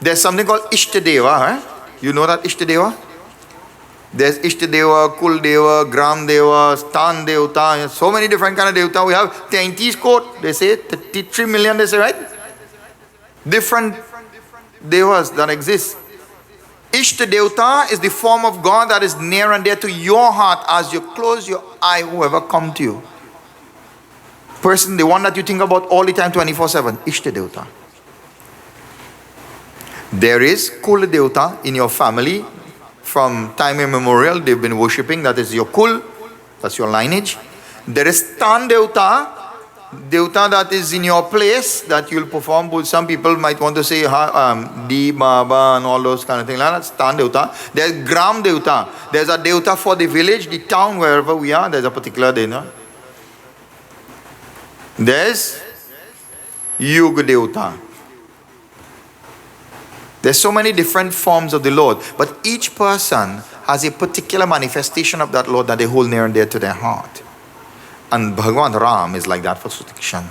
there's something called Ishtadeva. Huh? You know that Ishtadeva? There's Ishtadeva, Kuldeva, Gramdeva, Stan Devta, so many different kind of Devta. We have 30 quote, they say, 33 million, they say, right? Different Devas that exist. Ishtadevta is the form of God that is near and dear to your heart as you close your eye, whoever come to you. Person, the one that you think about all the time, 24/7, Ishtadevta. There is Kul Devta in your family. From time immemorial, they've been worshipping. That is your kul, that's your lineage. There is Tan Devta, Devta that is in your place that you'll perform. Some people might want to say Di, Baba, and all those kind of things. That's Tan Devta. There's Gram Devta. There's a Devta for the village, the town, wherever we are. There's a particular Devta. There's Yuga Devta. There's so many different forms of the Lord, but each person has a particular manifestation of that Lord that they hold near and dear to their heart. And Bhagwan Ram is like that for Sutikshan.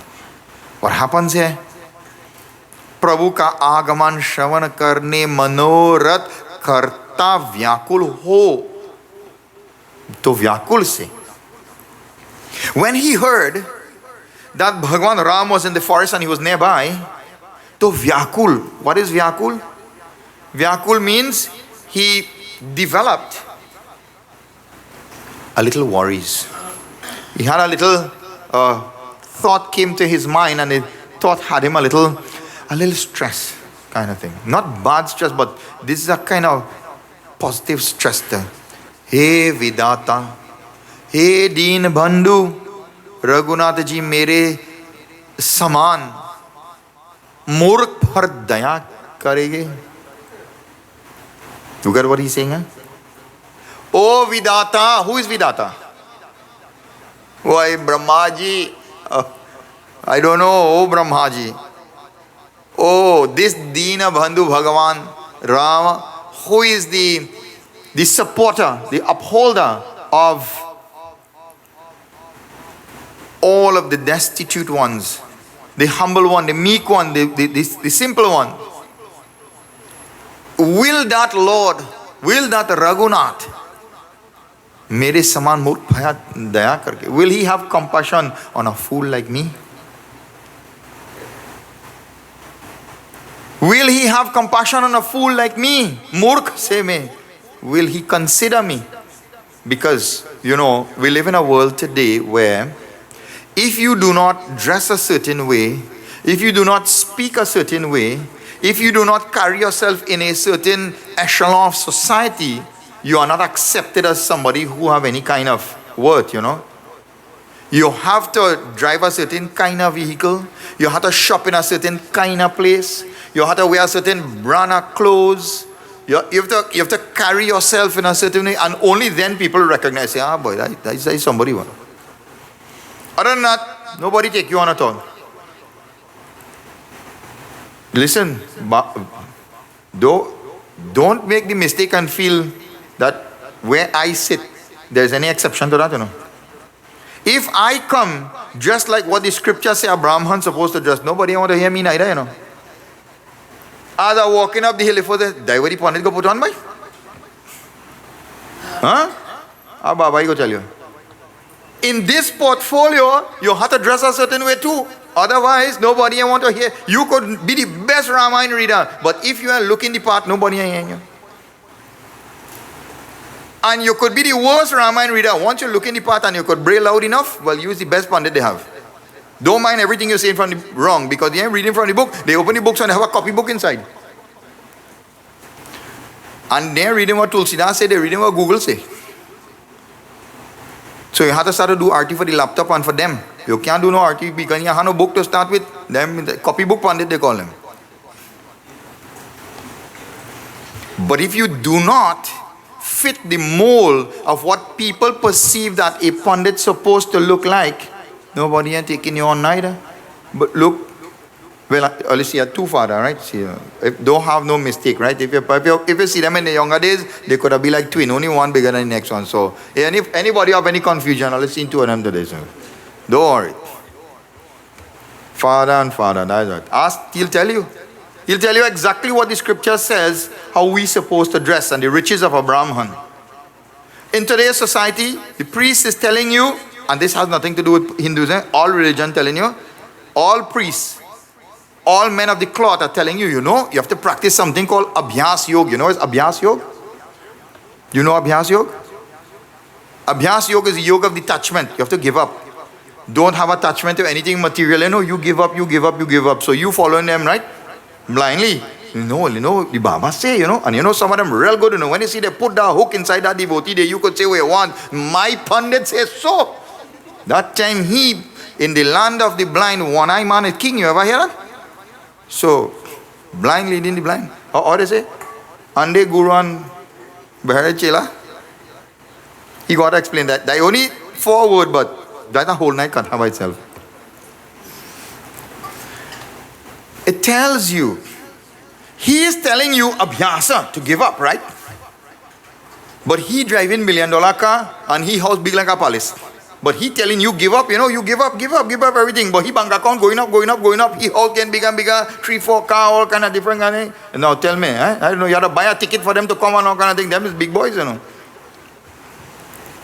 What happens here? Prabhu ka agaman shravan karne manorat karta vyakul ho. To vyakul se. When he heard that Bhagwan Ram was in the forest and he was nearby, to vyakul. What is vyakul? Vyakul means he developed a little worries. He had a little thought came to his mind, and the thought had him a little stress kind of thing. Not bad stress, but this is a kind of positive stress there. Hey Vidata, hey Deen Bandhu, Raghunath ji mere saman, murk par daya karege. You get what he's saying? Huh? Oh Vidata, who is Vidata? Why Brahmaji? I don't know. Oh Brahmaji. Oh, this Dina Bandhu Bhagavan Rama, who is the supporter, the upholder of all of the destitute ones, the humble one, the meek one, the simple one. Will that Lord, will that Raghunath, mere saman murk bhaya daya karke, will he have compassion on a fool like me? Will he have compassion on a fool like me? Murk se me. Will he consider me? Because, you know, we live in a world today where if you do not dress a certain way, if you do not speak a certain way, if you do not carry yourself in a certain echelon of society, you are not accepted as somebody who have any kind of worth, you know. You have to drive a certain kind of vehicle. You have to shop in a certain kind of place. You have to wear a certain brand of clothes. You have to carry yourself in a certain way, and only then people recognize, ah boy, that is somebody. Other than that, nobody take you on at all. Listen, don't make the mistake and feel that where I sit, there's any exception to that, you know. If I come just like what the scriptures say a Brahman supposed to dress, nobody want to hear me neither, you know. As I'm walking up the hill, if the Daivari Pandit go put on my? Huh? Ah, Baba, I go tell you. In this portfolio, you have to dress a certain way too. Otherwise, nobody want to hear. You could be the best Ramayana reader, but if you are looking the part, nobody hear you. And you could be the worst Ramayana reader. Once you look in the part and you could bray loud enough, well, use the best pandit they have. Don't mind everything you say from the wrong, because they ain't reading from the book. They open the books and they have a copy book inside. And they're reading what Tulsidas say, they're reading what Google say. So you have to start to do RT for the laptop and for them. You can't do no RT because you have no book to start with. Them, the copy book pandit they call them. But if you do not fit the mold of what people perceive that a pandit supposed to look like, Nobody ain't taking you on neither. But look, well, let's see, you're too far, right? See, don't have no mistake, right? If you see them in the younger days, they could have been like twin, only one bigger than the next one. So, if anybody have any confusion, let's see two of them today. So, don't worry. Father and Father, that's right. Ask, he'll tell you. He'll tell you exactly what the scripture says, how we supposed to dress, and the riches of a Brahman. In today's society, the priest is telling you, and this has nothing to do with Hinduism, all religion telling you, all priests, all men of the cloth are telling you, you have to practice something called Abhyas Yoga. You know what's Abhyas Yoga? You know Abhyas Yoga? Abhyas Yoga is the yoga of detachment. You have to give up. Don't have attachment to anything material. You give up, you give up, you give up. So you following them, right? Blindly. The Baba say, and some of them real good, when you see they put that hook inside that devotee, you could say what you want. My pundit says so. That time he, in the land of the blind, one-eye man is king. You ever hear that? So, blind leading the blind. Or they say, Ande Guru and Behar Chela. He got to explain that. They only 4 words, but that's a whole night katha by itself. It tells you, he is telling you abhyasa, to give up, right? But he driving $1 million car and he house big like a palace. But he telling you give up, you give up everything. But he bank account going up. He house getting bigger and bigger, 3-4 car, all kind of different kind of thing. Now tell me, I don't know, you have to buy a ticket for them to come and all kind of thing. Them is big boys,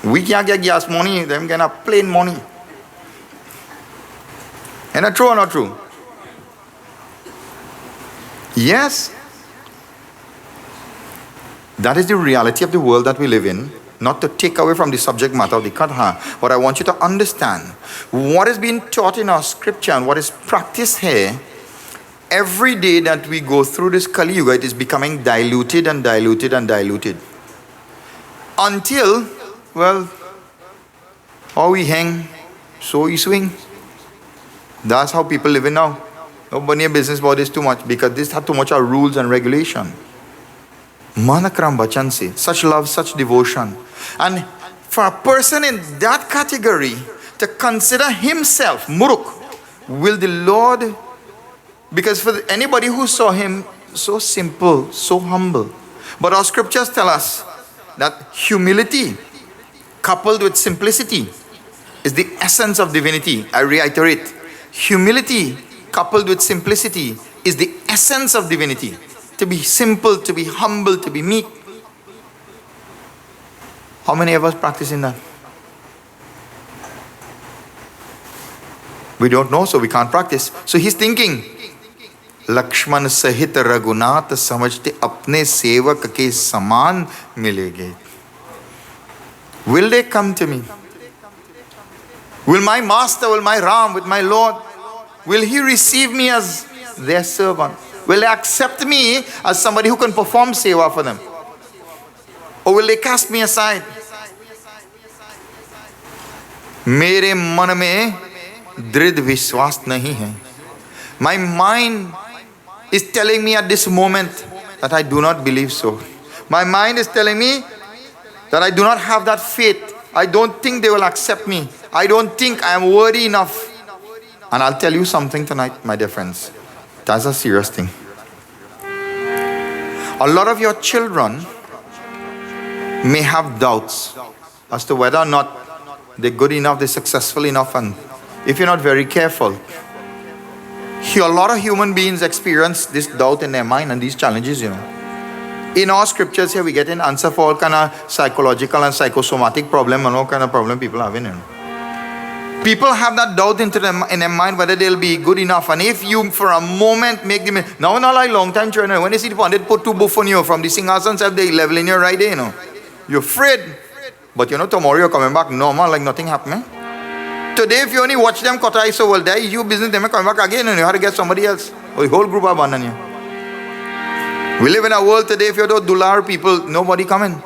We can't get gas money, them can have plane money. Is that true or not true? Yes. That is the reality of the world that we live in. Not to take away from the subject matter of the Katha, but I want you to understand what is being taught in our scripture and what is practiced here. Every day that we go through this Kali Yuga, it is becoming diluted and diluted and diluted. Until, well, how we hang, so we swing. That's how people live in now. Nobody in business about this too much because this had too much of rules and regulation. Manakram Bachan se, such love, such devotion. And for a person in that category to consider himself Muruk, will the Lord, because for anybody who saw him so simple, so humble. But our scriptures tell us that humility coupled with simplicity is the essence of divinity. I reiterate, humility coupled with simplicity is the essence of divinity. To be simple, to be humble, to be meek. How many of us practicing that? We don't know, so we can't practice. So he's thinking, Lakshman sahit Raghunath samajte apne sevak ke saman milege. Will they come to me? Will my master, will my Ram, with my Lord, will he receive me as their servant? Will they accept me as somebody who can perform seva for them? Or will they cast me aside? मेरे मन में दृढ़ विश्वास नहीं है. My mind is telling me at this moment that I do not believe so. My mind is telling me that I do not have that faith. I don't think they will accept me. I don't think I am worthy enough. And I'll tell you something tonight, my dear friends. That's a serious thing. A lot of your children may have doubts as to whether or not they're good enough, they're successful enough, and if you're not very careful, a lot of human beings experience this doubt in their mind and these challenges, In our scriptures here, we get an answer for all kind of psychological and psychosomatic problem and all kind of problem people have in. People have that doubt in their mind whether they'll be good enough. And if you, for a moment, make them... Now, not like long time children. When they see the Pandit put 2 buff on you from the Singhasan self, they level in your right there, You're afraid. But tomorrow you're coming back normal, like nothing happened. Today, if you only watch them cut eyes, so well, there you business, them coming back again, and you have to get somebody else. Or the whole group abandon you. We live in a world today, if you're those dular people, nobody coming.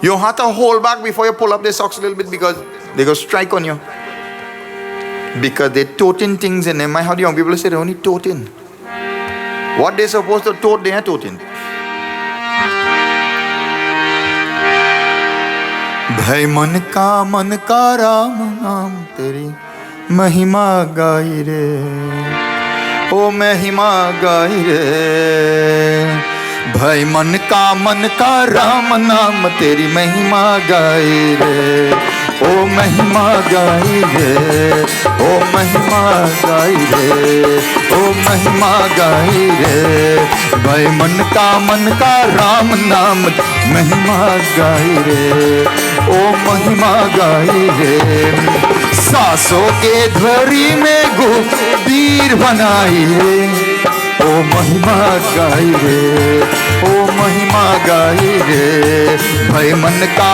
You have to hold back before you pull up the socks a little bit because they go strike on you. Because they're toting things in their mind. How do young people say they're only toting? What they're supposed to tote, they are toting. भाई मन का राम नाम तेरी महिमा गाई रे, ओ महिमा गाई रे। भाई मन का राम नाम तेरी महिमा गाई रे, ओ महिमा गाई रे, ओ महिमा गाई रे, ओ महिमा गाई रे। भाई मन का राम नाम महिमा गाई रे, ओ महिमा गाई रे। सांसों के ध्वरि में वीर बनाई रे, ओ महिमा गाई रे, ओ महिमा गाई रे। भाई मन का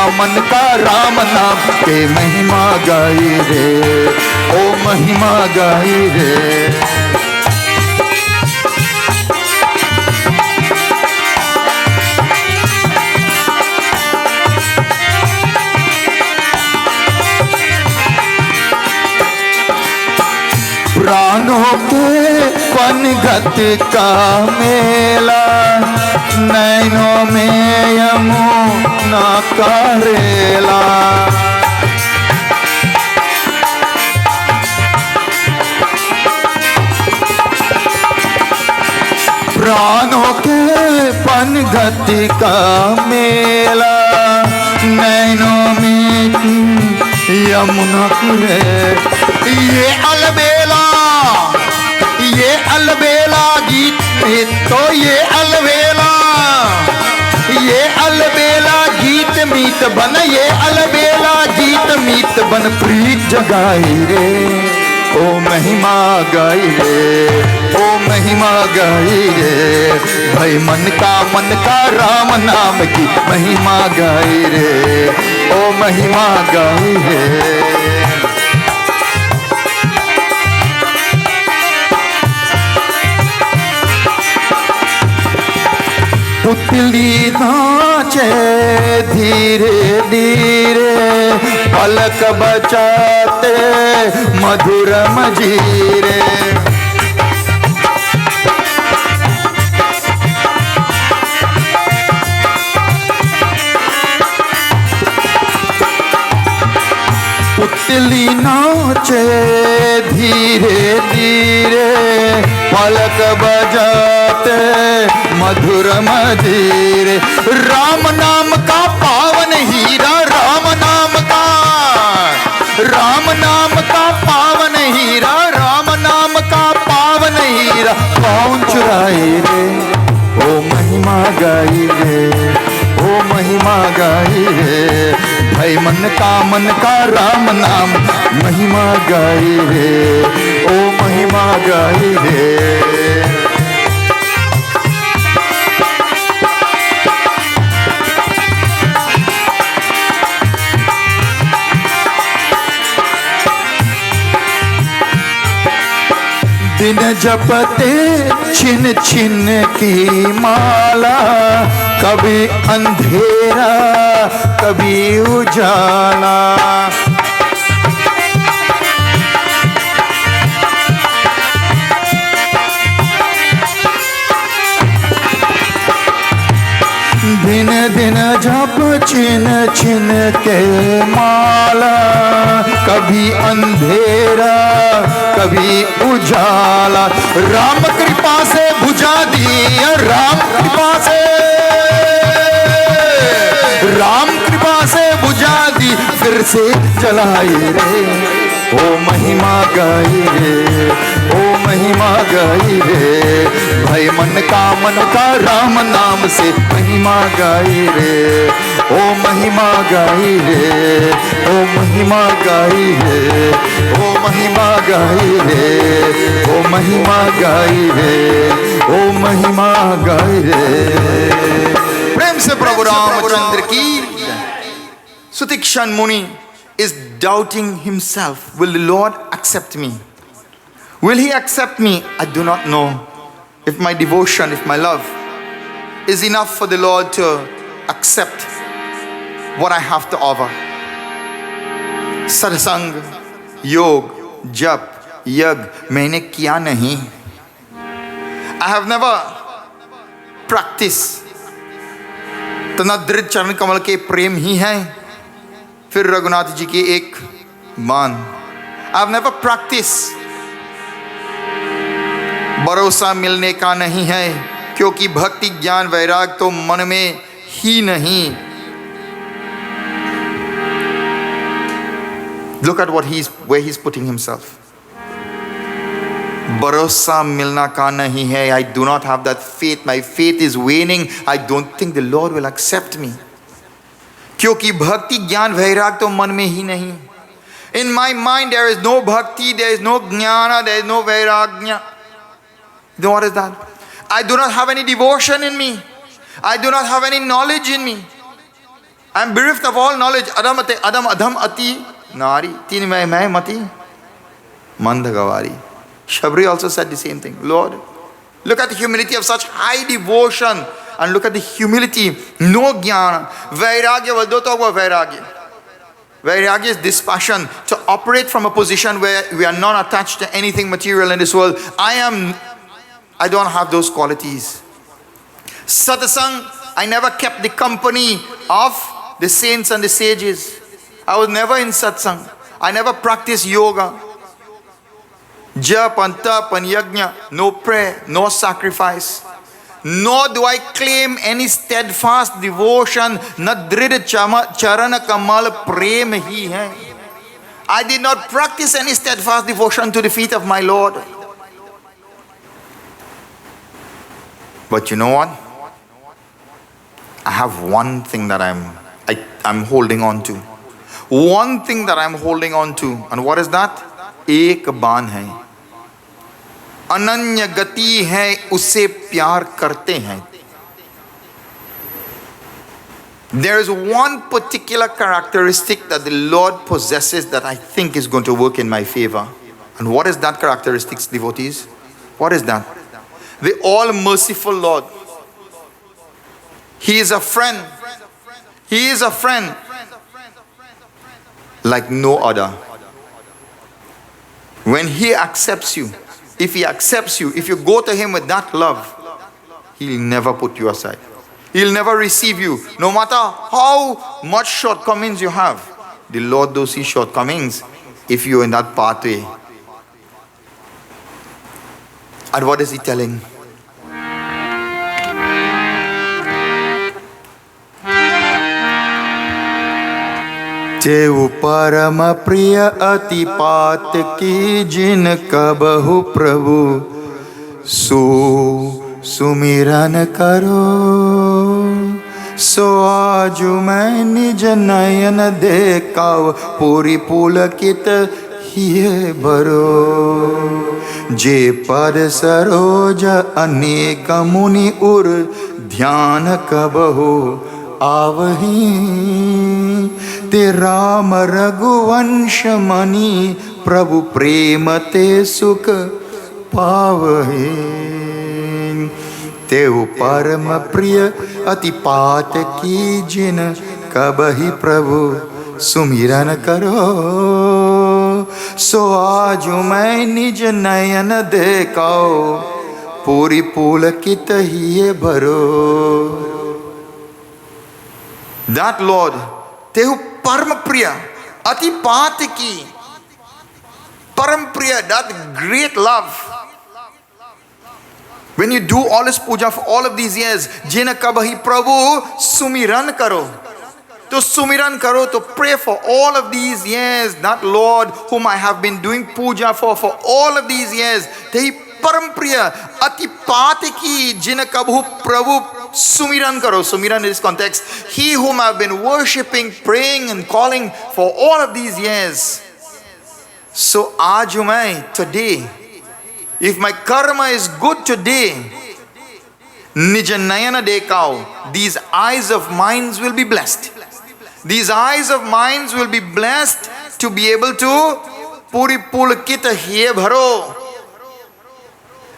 राम नाम के महिमा गाई रे, ओ महिमा गाई रे। प्राणों के पनघट का मेला, नैनों में यमुना का रेला। प्राणों के पनघट का मेला, नैनों में यमुना की रेला। ये अलबेला गीत में तो ये अलबेला गीत मीत बन, ये अलबेला गीत मीत बन प्रीत जगाई रे, ओ महिमा गाई रे, ओ महिमा गाई रे। भाई मन का राम नाम की महिमा गाई रे, ओ महिमा गाई रे। पुतली नाचे धीरे धीरे, पलक बचाते मधुर मजीरे। पुतली नाचे धीरे धीरे, पलक बजाते मधुर मजीरे। राम नाम का पावन हीरा, राम नाम का पावन हीरा, राम नाम का पावन हीरा कौन चुराए रे, ओ महिमा गाई रे, ओ महिमा गाई रे। भाई मन का राम नाम महिमा गाई रे, ओ महिमा गाई रे। दिन जपते छिन छिन की माला, कभी अंधेरा कभी उजाला। दिन दिन जप छिन छिन के माला, कभी अंधेरा कभी उजाला। राम कृपा से बुझा दी, राम कृपा से बुझा दी, फिर से जलाई रे, ओ महिमा गाई रे, ओ महिमा गाई रे। भाई मन का राम नाम से महिमा गाई रे, ओ महिमा गाई रे, ओ महिमा गाई रे, ओ महिमा गाई रे, ओ महिमा गाई रे, ओ महिमा गाई रे। प्रेम से प्रभु रामचंद्र की। Sutikshan Muni is doubting himself. Will the Lord accept me? Will he accept me? I do not know. If my devotion, if my love is enough for the Lord to accept what I have to offer. Satsang, योग, जप, यज्ञ मैंने किया नहीं. I have never practiced. तो न दृढ़ चरण कमल के प्रेम ही है, फिर रघुनाथ जी की एक बान, I've never practiced. भरोसा मिलने का नहीं है, क्योंकि भक्ति ज्ञान वैराग तो मन में ही नहीं. Look at where he's putting himself. भरोसा मिलना का नहीं है. I do not have that faith. My faith is waning. I don't think the Lord will accept me. क्योंकि भक्ति ज्ञान वैराग तो मन में ही नहीं. In my mind there is no bhakti, there is no jnana, there is no vairagya. Then what is that? I do not have any devotion in me. I do not have any knowledge in me. I am bereft of all knowledge. Adam adham ati nari. Teen mai mati mandagavari. Shabri also said the same thing. Lord, look at the humility of such high devotion, and look at the humility, no jnana. Vairagya, well, don't talk about vairagya. Vairagya is dispassion, to operate from a position where we are not attached to anything material in this world. I don't have those qualities. Satsang, I never kept the company of the saints and the sages. I was never in satsang. I never practiced yoga. Jap and tap and yajna, no prayer, no sacrifice. Nor do I claim any steadfast devotion. Na drid charana kamal prem hi hai. I did not practice any steadfast devotion to the feet of my Lord. But you know what? I have one thing that I'm holding on to. One thing that I'm holding on to. And what is that? Ek baan hai. अनन्य गति है, उससे प्यार करते हैं. There is one particular characteristic that the Lord possesses that I think is going to work in my favor. And what is that characteristic, devotees? What is that? The all-merciful Lord. He is a friend. He is a friend like no other. When He accepts you, if He accepts you, if you go to Him with that love, He'll never put you aside. He'll never receive you. No matter how much shortcomings you have, the Lord does see shortcomings if you're in that pathway. And what is He telling? तेउ परम प्रिय अति पात की जिन कबहु प्रभु सुमिरन करो, सो आज मैं निज नयन देखाव पूरी पुलकित हिये भरो. जे पद सरोज अनेक मुनि उर ध्यान कबहु आवही, ते राम रघुवंश मणि प्रभु प्रेम ते सुख पावहे. तेउ परम प्रिय अति पात की जिन कबहि प्रभु सुमिरन करो, सो आज मैं निज नयन देखाओ पूरी पुलकित हिये भरो. That Lord, तेहु परम प्रिय अति पात की, परम प्रिय, that great love. When you do all this puja for all of these years, जिन कबहि प्रभु सुमिरन करो, to sumiran karo, to pray for all of these years, that Lord whom I have been doing puja for all of these years, tehi param priya ati patiki jin kabhu prabhu sumiran karo. Sumiran in this context, he whom I have been worshipping, praying and calling for all of these years. So aaj mai, today, if my karma is good today, nijanayana dekao, these eyes of mine will be blessed. These eyes of mine will be blessed to be able to puri pulkita hiye bharo.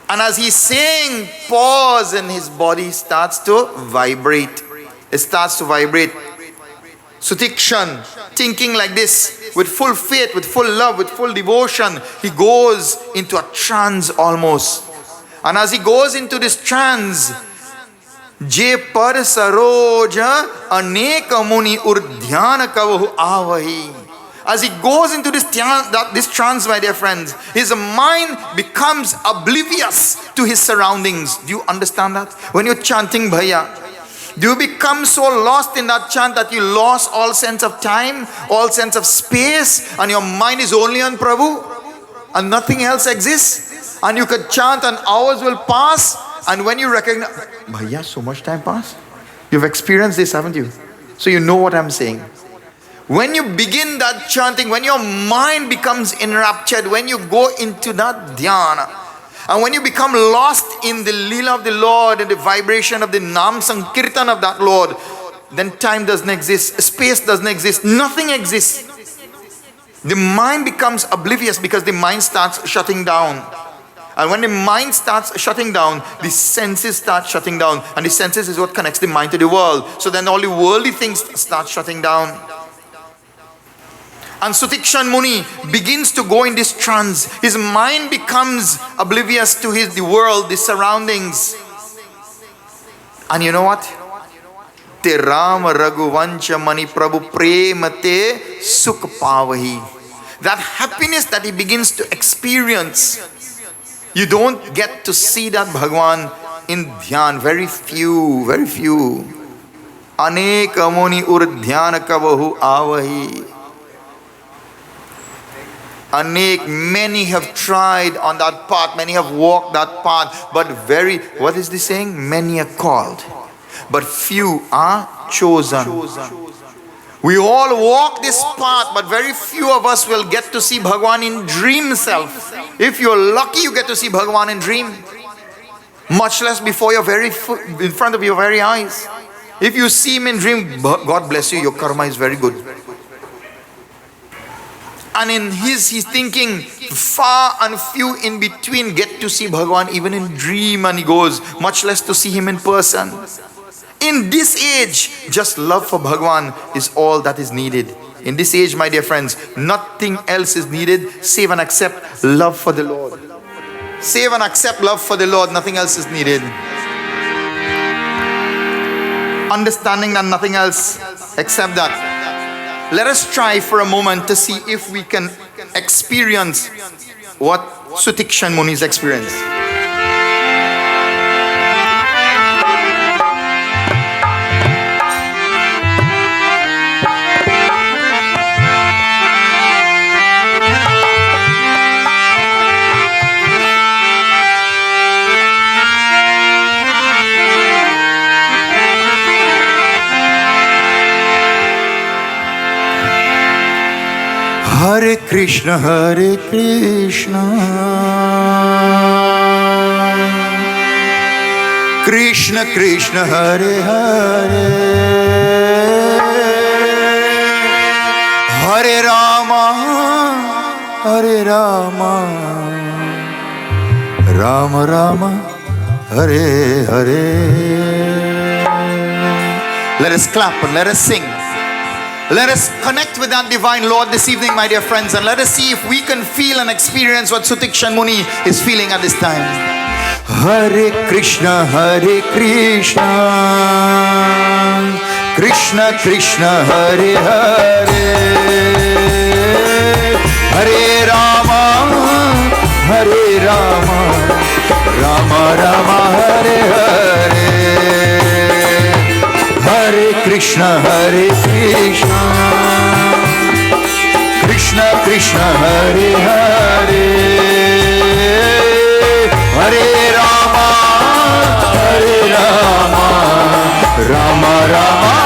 And as he's saying, pause, and his body starts to vibrate. It starts to vibrate. Sutikshan, thinking like this, with full faith, with full love, with full devotion, he goes into a trance almost. And as he goes into this trance, जे पर सरोज अनेक मुनि उर्ध्यान कवहु आवहि. As he goes into this trance, my dear friends, his mind becomes oblivious to his surroundings. Do you understand that? When you're chanting Bhaiya, do you become so lost in that chant that you lost all sense of time, all sense of space, and your mind is only on Prabhu and nothing else exists? And you could chant and hours will pass, and when you recognize, Bhaiya, so much time passed. You've experienced this, haven't you? So you know what I'm saying. When you begin that chanting, when your mind becomes enraptured, when you go into that dhyana, and when you become lost in the lila of the Lord and the vibration of the Nam Sankirtan of that Lord, then time doesn't exist, space doesn't exist, nothing exists. The mind becomes oblivious because the mind starts shutting down. And when the mind starts shutting down, the senses start shutting down. And the senses is what connects the mind to the world. So then all the worldly things start shutting down. And Sutikshan Muni begins to go in this trance. His mind becomes oblivious to the world, the surroundings. And you know what? Te Ram Raghuvancha Mani Prabhu Premate Sukh Pavahi. That happiness that he begins to experience, you don't get to see that Bhagwan in dhyan. Very few, very few. Anek Muni Urdhyana Kavahu Avahi. Anek, many have tried on that path, many have walked that path, but what is this saying? Many are called, but few are chosen. We all walk this path, but very few of us will get to see Bhagwan in dream self. If you're lucky, you get to see Bhagwan in dream, much less before in front of your very eyes. If you see him in dream, God bless you, your karma is very good. And in he's thinking, far and few in between get to see Bhagwan even in dream, and he goes, much less to see him in person. In this age, just love for Bhagwan is all that is needed. In this age, my dear friends, nothing else is needed save and accept love for the Lord. Save and accept love for the Lord, nothing else is needed. Understanding that nothing else except that. Let us try for a moment to see if we can experience what Sutikshan Muni's experienced. Hare Krishna, Krishna Krishna, Hare Hare, Hare Rama, Rama Rama, Hare Hare. Let us clap and let us sing. Let us connect with that divine Lord this evening, my dear friends, and let us see if we can feel and experience what Sutikshan Muni is feeling at this time. Hare Krishna, Krishna Krishna, Hare Hare, Hare Rama, Rama Rama, Hare Hare. Hare Krishna, Krishna Krishna, Hare Hare, Hare Rama, Rama Rama,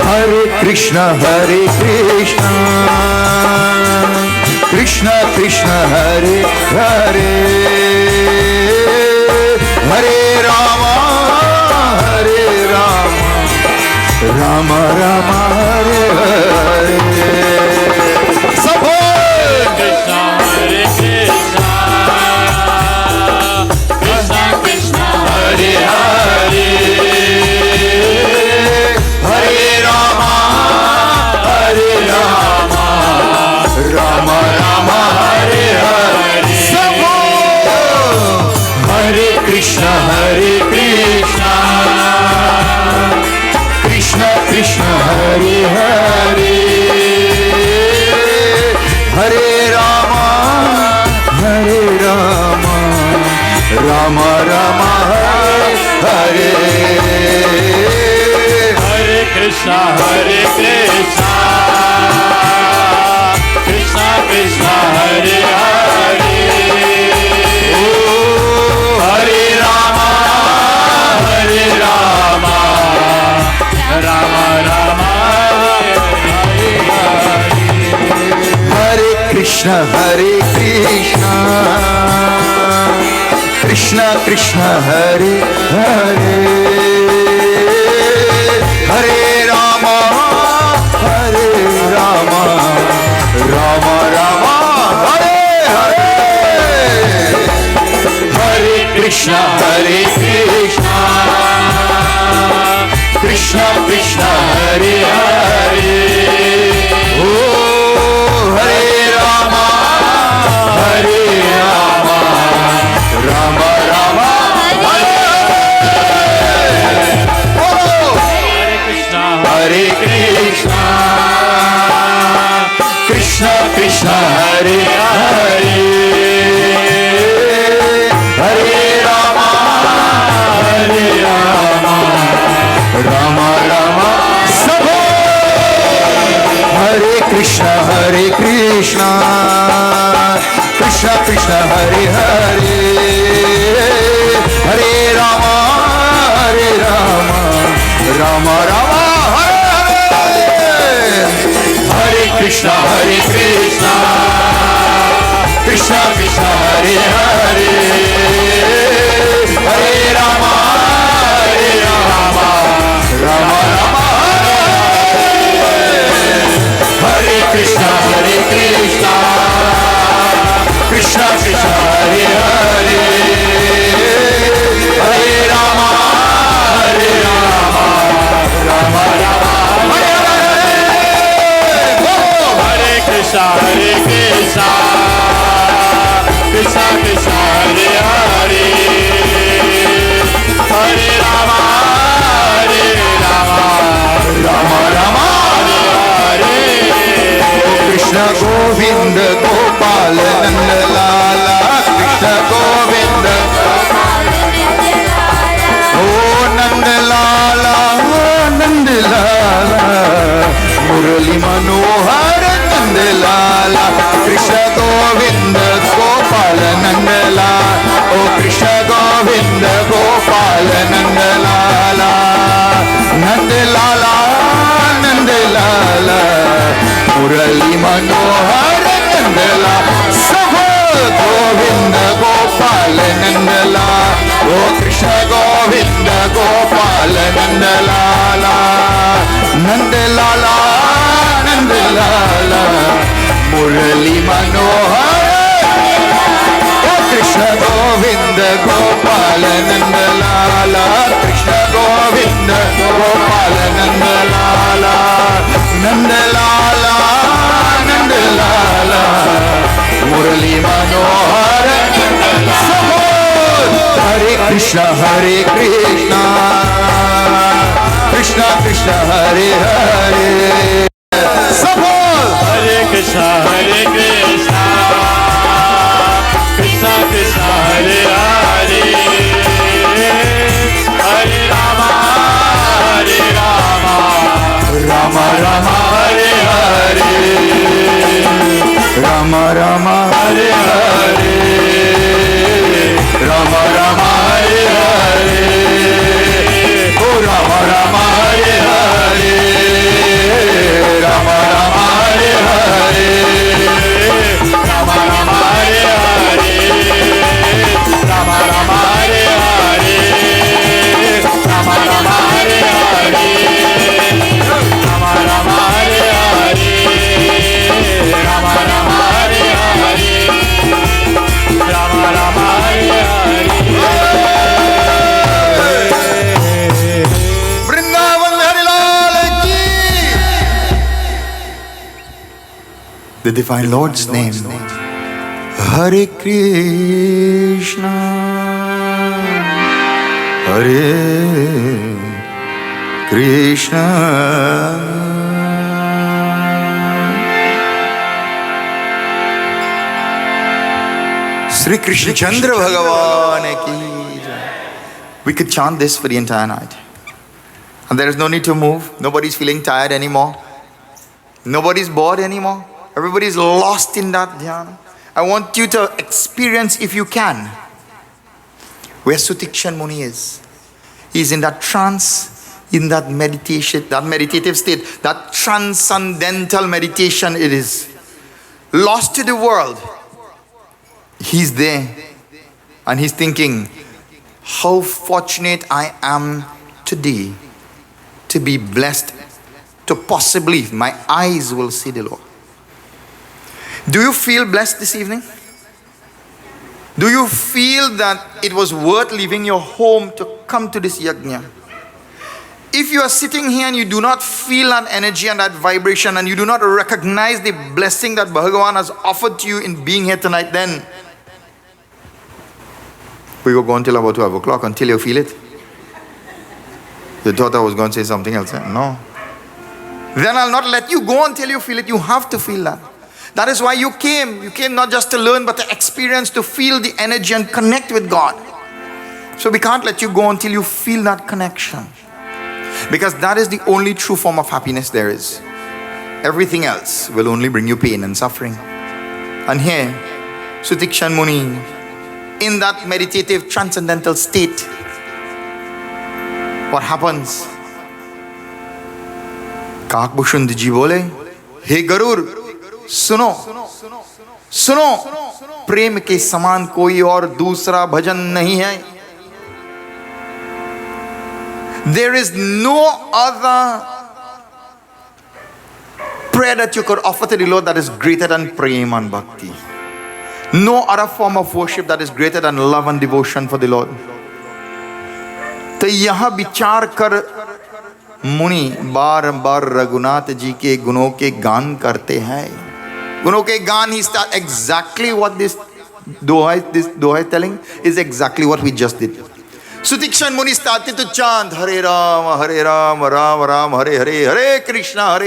Hare Krishna, Krishna Krishna, Hare Hare, Hare Rama, Rama Rama, Hare Hare. Sabho Krishna, Hare Krishna, Krishna Krishna, Hare Hare, Hare Rama, Rama Rama, Hare Hare. Sabho Hare Krishna. Hare Rama, Hare Rama, Rama Rama, Hare Hare. Hare Krishna, Krishna Krishna, Hare Hare. Oh, Hare Rama, Hare Rama, Rama Rama, Hare Krishna, Krishna Krishna, Hare Hare. Hare Rama, Hare Rama, Rama Rama, Hare Hare. Hare Krishna, Krishna Krishna, Hare Hare. Oh, Hare Rama, Hare Rama, Rama Rama, Hare Hare. Oh, Hare Krishna, Hare Krishna, Krishna Krishna, Hare Hare. Hare Rama, Hare Rama, Rama Rama, Sabho. Hare Krishna, Krishna Krishna, Hare Hare. Hare Rama, Rama Rama, Hare Hare. Hare Krishna, Krishna Krishna, Hare Hare. Hare Rama, Rama Rama, Hare Krishna, Krishna Krishna, Hare Hare. Hare Rama, Rama Rama, Hare Hare. Hare Krishna, Krishna Krishna, Hare Hare. Hare Rama, Rama Rama, Hare. Krishna Govinda Gopal Nanda Lala. Krishna Govinda, oh Nanda Lala, Nanda Lala, Murali Manohar Nanda Lala. Krishna Govinda Gopal Nanda Lala, oh Krishna Govinda Gopal Nanda Lala, Nanda Lala, Nanda Lala, Murali Manohar Nanda Lala. Sabha Govinda Gopal Nanda Lala, oh Krishna Govinda Gopal Nanda Lala, Nanda Lala, Nanda Lala, Murali Manohar. Oh Krishna Govinda Gopal Nanda Lala, Krishna Govinda Gopal Nanda Lala, Nanda Lala, Nanda Lala, Murali Manohar. Sabol Hare Krishna, Krishna Krishna, Hare Hare. Sabol Hare Krishna, Krishna Krishna, Hare Hare. Hare Rama, Rama Rama, Hare Hare. Rama Rama, Hare Hare. Rama Rama, Hare Hare. Oh Rama Rama, Hare Hare. Rama Rama, Hare Hare. Rama Rama, Hare Hare. Rama Rama, Hare Hare. Rama Rama, Hare Hare. Rama Rama, Hare Hare. Rama Rama, Hare Hare. Rama Rama, Hare Hare. Vrindavan Hari Lal ki. The Divine Lord's name, Hare Krishna, Hare Krishna, Sri Krishna Chandra Bhagavan ki jai. We could chant this for the entire night. And there is no need to move. Nobody's feeling tired anymore. Nobody's bored anymore. Everybody's lost in that dhyana. I want you to experience, if you can, where Sutikshan Muni is. He's in that trance, in that meditation, that meditative state, that transcendental meditation it is. Lost to the world. He's there. And he's thinking, how fortunate I am today to be blessed, to possibly, my eyes will see the Lord. Do you feel blessed this evening? Do you feel that it was worth leaving your home to come to this yajna? If you are sitting here and you do not feel that energy and that vibration, and you do not recognize the blessing that Bhagavan has offered to you in being here tonight, then we will go until about 12 o'clock until you feel it. You thought I was going to say something else? No. Then I'll not let you go until you feel it. You have to feel that. That is why you came. You came not just to learn, but to experience, to feel the energy and connect with God. So we can't let you go until you feel that connection. Because that is the only true form of happiness there is. Everything else will only bring you pain and suffering. And here, Sutikshan Muni, in that meditative transcendental state, what happens? Kakbhushund ji bole, Hey Garur, सुनो सुनो प्रेम के समान कोई और दूसरा भजन नहीं है. There is no other prayer that you could offer to the Lord that is greater than prema and bhakti. No other form of worship that is greater than love and devotion for the Lord. तो यह विचार कर मुनि बार बार रघुनाथ जी के गुणों के गान करते हैं. गुणों के गान, he start exactly what this doha is telling is exactly what we just did. Sutikshan Muni started to chant Hare Ram, Ram Ram, Hare Hare, Hare Krishna,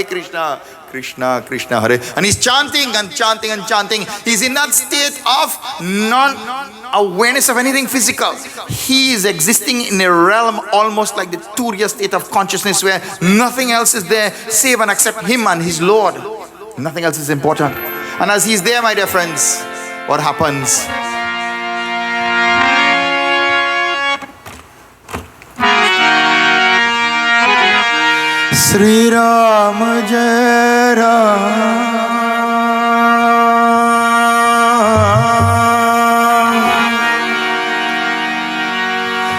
Krishna Krishna, Hare. And he's chanting and chanting and chanting. He's in that state of non-awareness of anything physical. He is existing in a realm almost like the Turiya state of consciousness where nothing else is there save and except him and his Lord. Nothing else is important. And as he's there, my dear friends, what happens? Sri Ram Jai Ram,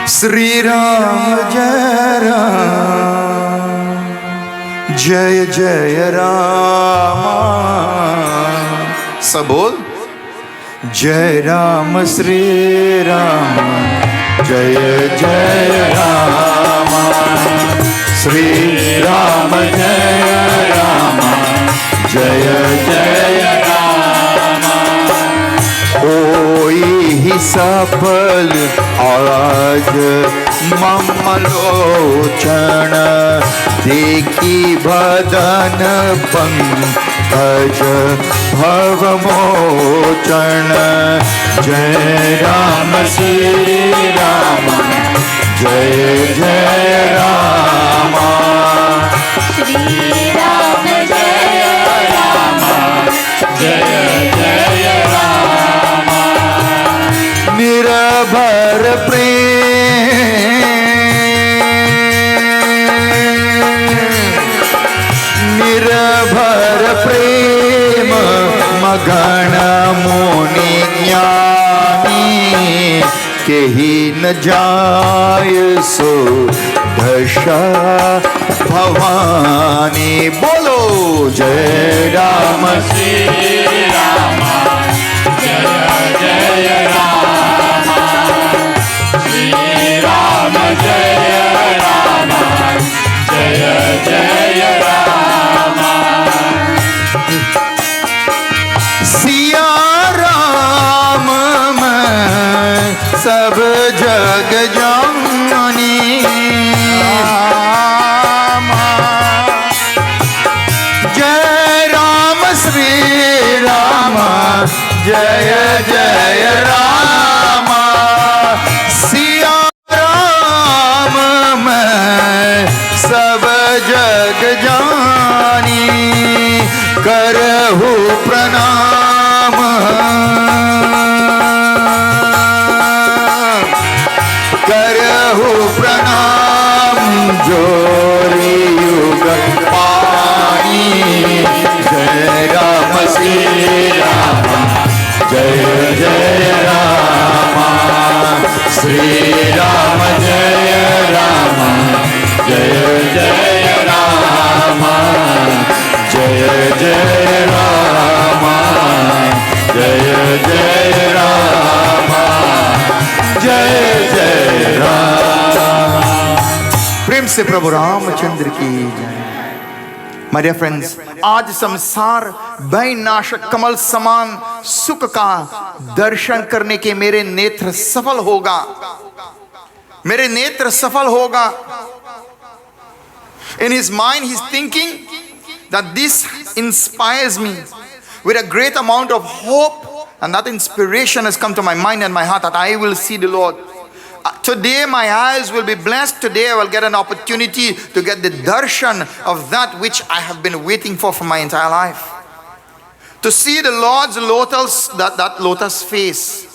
Sri Ram Jai Ram, Jai Jai Rama. सब बोल. Jai Ram Sri Ram, Jai Jai Rama, Sri Ram Jai Rama, Jai Jai Rama. Koi hi safal aaj mamalochn, dekhi bhadan pankaj bhav mochan. Jai Ram Sri Rama, Jai Jai Rama, Shri Ram Jai Rama, Jai Jai Rama. Nirabhar prem magana muni jnani, kehi न जाय सो दशा भवानी. बोलो जय Ram Shri Rama, Jai Jai Rama, Shri Rama Jai Rama, Jai Jai Rama. Siya Ram मैं सब जग जानी, जय राम श्री राम, जय जय राम सिया राम मैं सब जग जानी करहु प्रणाम करहु प्रणाम जोरी युग पानी जय राम श्री राम जय जय राम श्री राम जय राम जय जय राम जय जय राम जय जय राम जय जय राम। प्रेम से प्रभु रामचंद्र की जय। My dear friends, आज संसार भय नाशक कमल समान सुख का दर्शन करने के मेरे नेत्र सफल होगा, मेरे नेत्र सफल होगा। In his mind he's thinking that this inspires me with a great amount of hope, and that inspiration has come to my mind and my heart that I will see the Lord. Today my eyes will be blessed. Today I will get an opportunity to get the darshan of that which I have been waiting for my entire life. To see the Lord's lotus, that lotus face.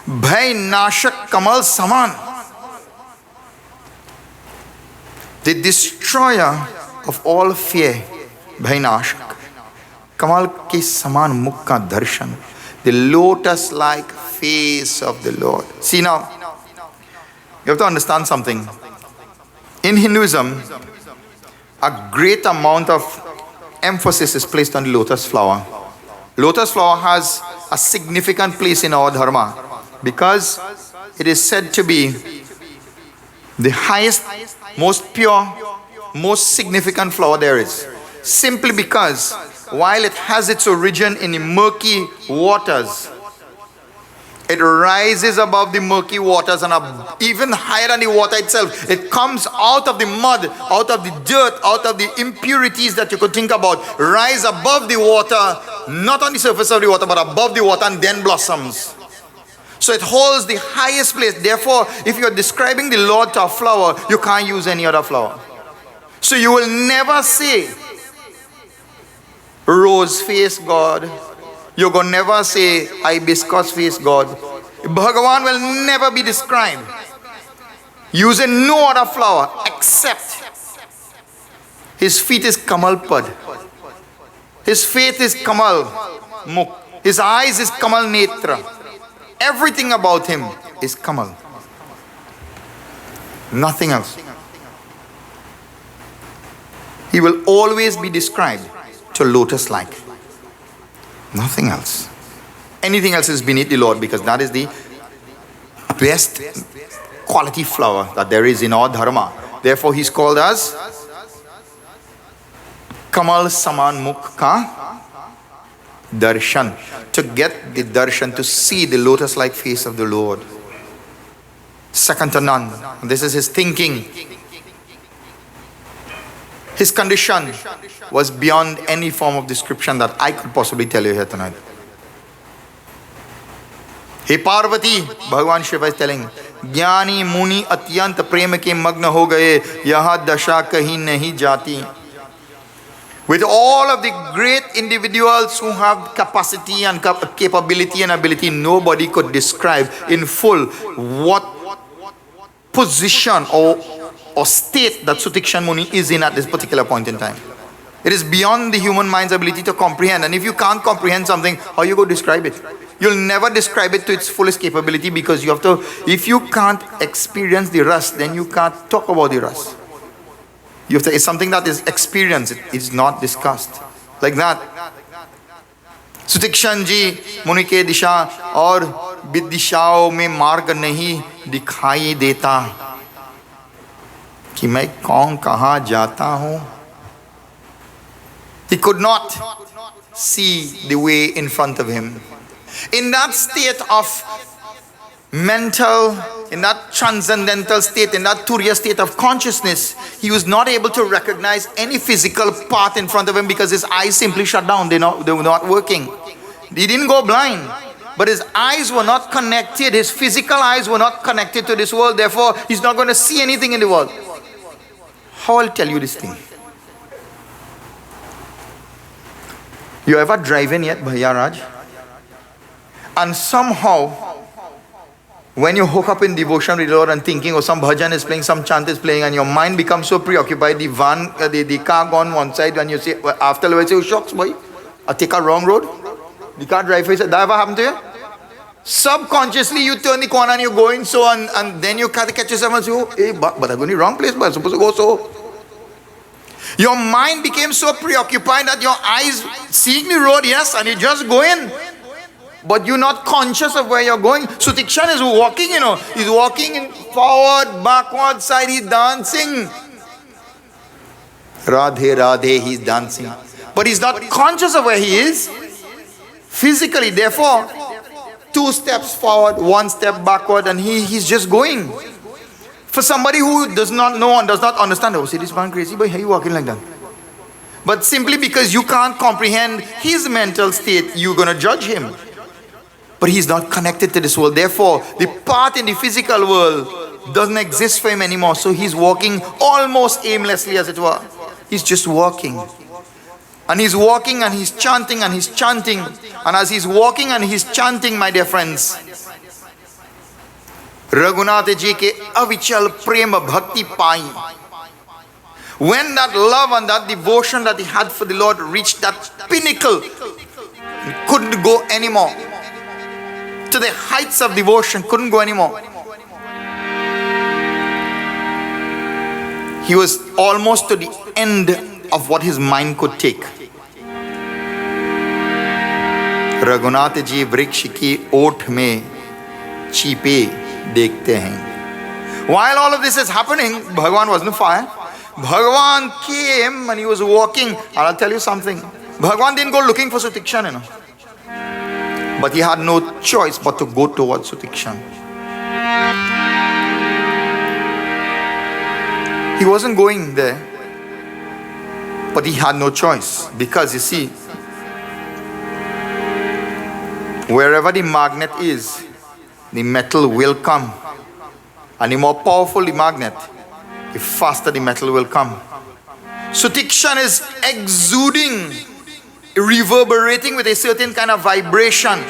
Bhai nashak kamal saman. The destroyer of all fear. Bhai nashak. Kamal ke saman mukh ka darshan. The lotus like face of the Lord. See now, you have to understand something. In Hinduism, a great amount of emphasis is placed on the lotus flower. Lotus flower has a significant place in our dharma because it is said to be the highest, most pure, most significant flower there is. Simply because while it has its origin in the murky waters, it rises above the murky waters and even higher than the water itself. It comes out of the mud, out of the dirt, out of the impurities that you could think about, rise above the water, not on the surface of the water, but above the water, and then blossoms. So it holds the highest place. Therefore, if you're describing the Lord to a flower, you can't use any other flower. So you will never say, rose face God. You're going to never say hibiscus face God. Bhagavan will never be described using no other flower except his feet is Kamal Pad. His faith is Kamal Mukh. His eyes is Kamal Netra. Everything about him is Kamal. Nothing else. He will always be described to lotus-like. Nothing else. Anything else is beneath the Lord, because that is the best quality flower that there is in our dharma. Therefore, he's called as Kamal Saman Mukh Ka Darshan. To get the darshan, to see the lotus-like face of the Lord. Second to none. This is his thinking. His condition was beyond any form of description that I could possibly tell you here tonight. Hey Parvati, Bhagavan Shiva is telling, Jnani Muni Atyant Prem ke magna ho gaye, yaha dasha kahin nahi jati. With all of the great individuals who have capacity and capability and ability, nobody could describe in full what position or state that Sutikshan Muni is in at this particular point in time. It is beyond the human mind's ability to comprehend. And if you can't comprehend something, how you go describe it? You'll never describe it to its fullest capability, because you have to, if you can't experience the ras, then you can't talk about the ras. You have to, it's something that is experienced, it is not discussed. Like that. Sutikshan ji Muni ke disha aur vidishao mein marg nahi dikhai deta. कि मैं कौन कहाँ जाता हूँ. He could not see the way in front of him. In that state of mental, in that transcendental state, in that Turiya state of consciousness, he was not able to recognize any physical part in front of him, because his eyes simply shut down. They were not working. He didn't go blind, but his eyes were not connected. His physical eyes were not connected to this world. Therefore, he's not going to see anything in the world. How I'll tell you this thing. You ever driven yet, Bhaiya Raj? And somehow, when you hook up in devotion with the Lord and thinking, or some bhajan is playing, some chant is playing, and your mind becomes so preoccupied, the car gone one side, and you say, after a while, you say, shocks, boy, I take a wrong road. The car driver said, that ever happened to you? Subconsciously, you turn the corner and you're going so, and then you catch yourself and say, oh, hey, but I'm going the wrong place, but I'm supposed to go so. Your mind became so preoccupied that your eyes seeing the road, yes, and you just go in. But you're not conscious of where you're going. Sutikshan is walking, He's walking in forward, backward, side, he's dancing. Radhe, Radhe, he's dancing. But he's not conscious of where he is physically. Therefore, 2 steps forward, 1 step backward, and he's just going. For somebody who does not know and does not understand, oh, see this man crazy, but how are you walking like that? But simply because you can't comprehend his mental state, you're going to judge him. But he's not connected to this world. Therefore, the part in the physical world doesn't exist for him anymore. So he's walking almost aimlessly, as it were. He's just walking. And he's walking and he's chanting and he's chanting. And as he's walking and he's chanting, my dear friends, Raghunath ji ke avichal prema bhakti pai. When that love and that devotion that he had for the Lord reached that pinnacle, he couldn't go anymore. To the heights of devotion, couldn't go anymore. He was almost to the end of what his mind could take. Raghunath ji वृक्ष की ओठ में चीपे देखते हैं. While all of this is happening, Bhagavan was on fire. Bhagavan came and he was walking. And I'll tell you something. Bhagavan didn't go looking for Sutikshan, But he had no choice but to go towards Sutikshan. He wasn't going there, but he had no choice. Because you see, wherever the magnet is, the metal will come. And the more powerful the magnet, the faster the metal will come. Sutikshan is exuding, reverberating with a certain kind of vibration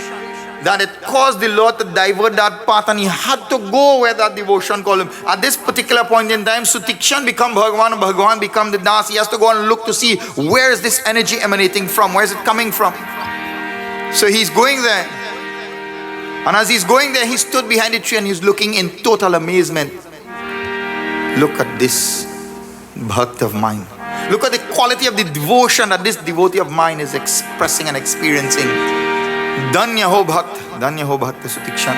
that it caused the Lord to divert that path, and he had to go where that devotion called him. At this particular point in time, Sutikshan become Bhagavan and Bhagavan become the Das. He has to go and look to see where is this energy emanating from, where is it coming from. So he's going there. And as he's going there, he stood behind the tree and he's looking in total amazement. Look at this bhakt of mine. Look at the quality of the devotion that this devotee of mine is expressing and experiencing. Dhanya ho bhakt Sutikshan.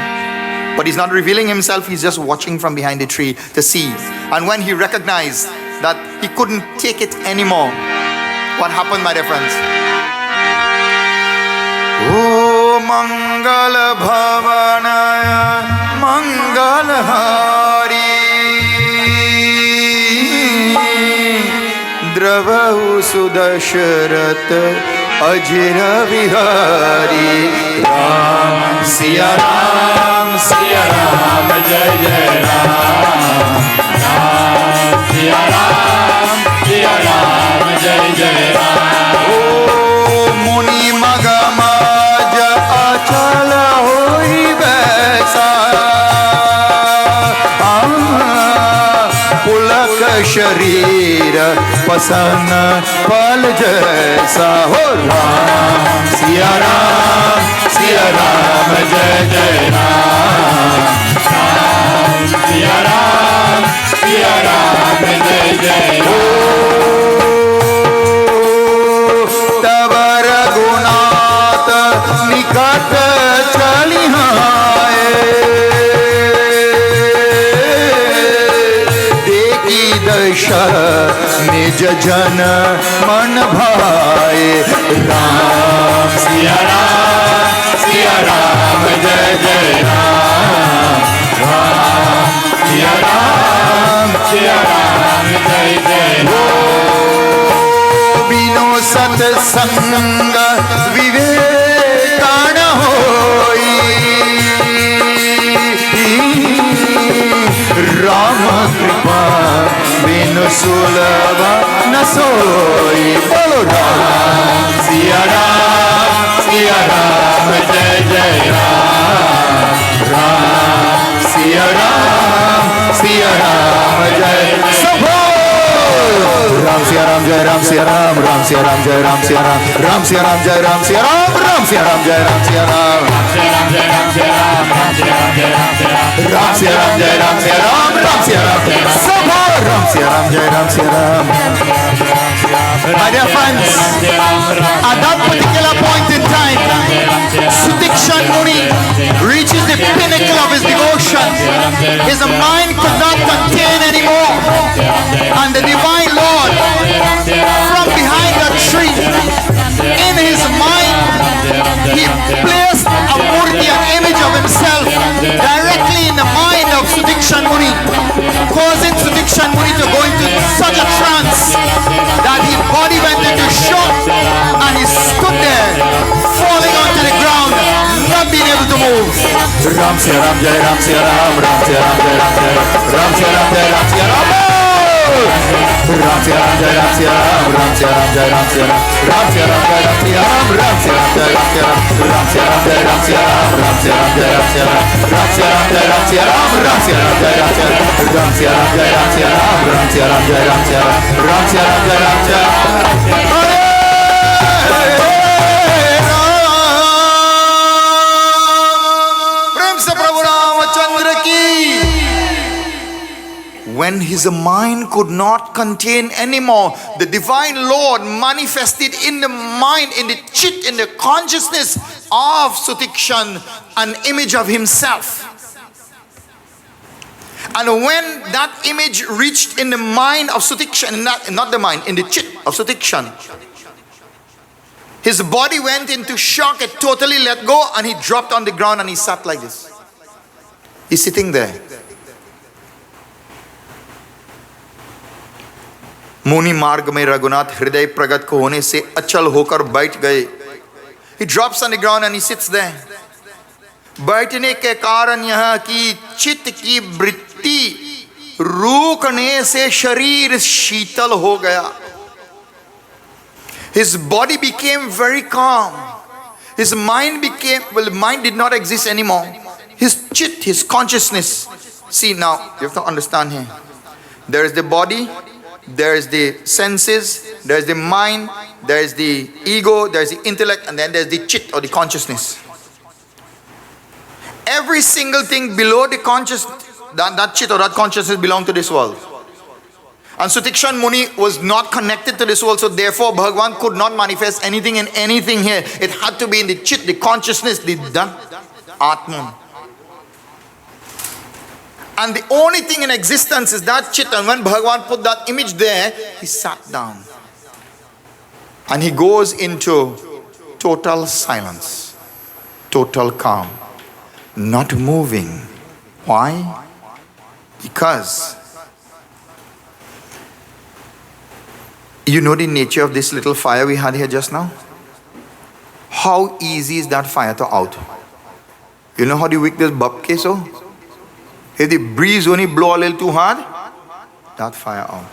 But he's not revealing himself, he's just watching from behind the tree to see. And when he recognized that he couldn't take it anymore, what happened, my dear friends? O Mangal Bhavanaya Mangal Hari Dravahu Sudashrat Ajira Vihari Ram Siya Ram Siya Ram Jai Jai Ram Ram Siya Ram Siya Ram Jai Jai Ram O Muni Magama Achala hoi vaisa Pulak sharir pasan pal jaisa Ho Ram Siya Ram Jai Jai Ram Ram Siya Ram Jai Jai Ram Tabar Gunat Nikat Chalihaye Deki Dasha Nij Jan Man Bhaye Ram Siya Ram Jai Jai Ram Ram Siya Ram Jai Jai Ram Bino Sat Sanga Viveka सुलभ न सोई। बोलो राम सिया राम जय जय राम, राम सिया राम जय। राम सिया राम जय राम सिया राम, राम सिया राम जय राम सिया राम, राम सिया राम जय राम सिया राम, राम सिया राम जय राम सिया राम, राम सिया राम जय राम सिया राम, राम सिया राम जय राम सिया राम, राम सिया राम जय राम सिया राम, राम सिया राम जय Ram Siya Ram. My dear friends, at that particular point in time, Sutikshan Muni reaches the pinnacle of his devotion. His mind could not contain anymore, and the divine Lord, from behind a tree, in his mind, he placed a murti, an image of himself, directly in the mind of Sutikshan Muni, causing Sutikshan Muni to go into such a trance that his body went into shock and he stood there, falling onto the ground, not being able to move. Ram Siya Ram Jai Ram Siya Ram, Ram Siya Ram Jai Ram Siya Ram, Ram Siya Ram Jai Ram Siya Ram. Ram Siya Ram Jai Ram Siya Ram, Ram Siya Ram Jai Ram Siya Ram, Ram Siya Ram Jai Ram Siya Ram, Ram Siya Ram Jai Ram Siya Ram, Ram Siya Ram Jai Ram Siya Ram, Ram Siya Ram Jai Ram Siya Ram, Ram Siya Ram Jai Ram Siya Ram, Ram Siya Ram Jai Ram Siya Ram, Ram Siya Ram Jai Ram Siya Ram, Ram Siya Ram Jai Ram Siya Ram, Ram Siya Ram Jai Ram Siya Ram. When his mind could not contain anymore, the divine Lord manifested in the mind, in the chit, in the consciousness of Sutikshan, an image of himself. And when that image reached in the mind of Sutikshan, not the mind, in the chit of Sutikshan, his body went into shock, it totally let go, and he dropped on the ground and he sat like this. He's sitting there. मुनि मार्ग में रघुनाथ हृदय प्रगट को होने से अचल होकर बैठ गए. He drops on the ground and he sits there. बैठने के कारण यह कि चित्त की वृत्ति रुकने से शरीर शीतल हो गया. His body became very calm. His mind became, well, mind did not exist anymore. His chit, his consciousness. See now, you have to understand here. There is the body, there is the senses, there is the mind, there is the ego, there is the intellect, and then there is the chit or the consciousness. Every single thing below the consciousness, that chit or that consciousness belong to this world. And Sutikshan Muni was not connected to this world, so therefore Bhagavan could not manifest anything in anything here. It had to be in the chit, the consciousness, the Atman. And the only thing in existence is that chit. And when Bhagavan put that image there, he sat down. And he goes into total silence, total calm, not moving. Why? Because you know the nature of this little fire we had here just now? How easy is that fire to out? You know how the wick this babke so? If the breeze only blow a little too hard, that fire out.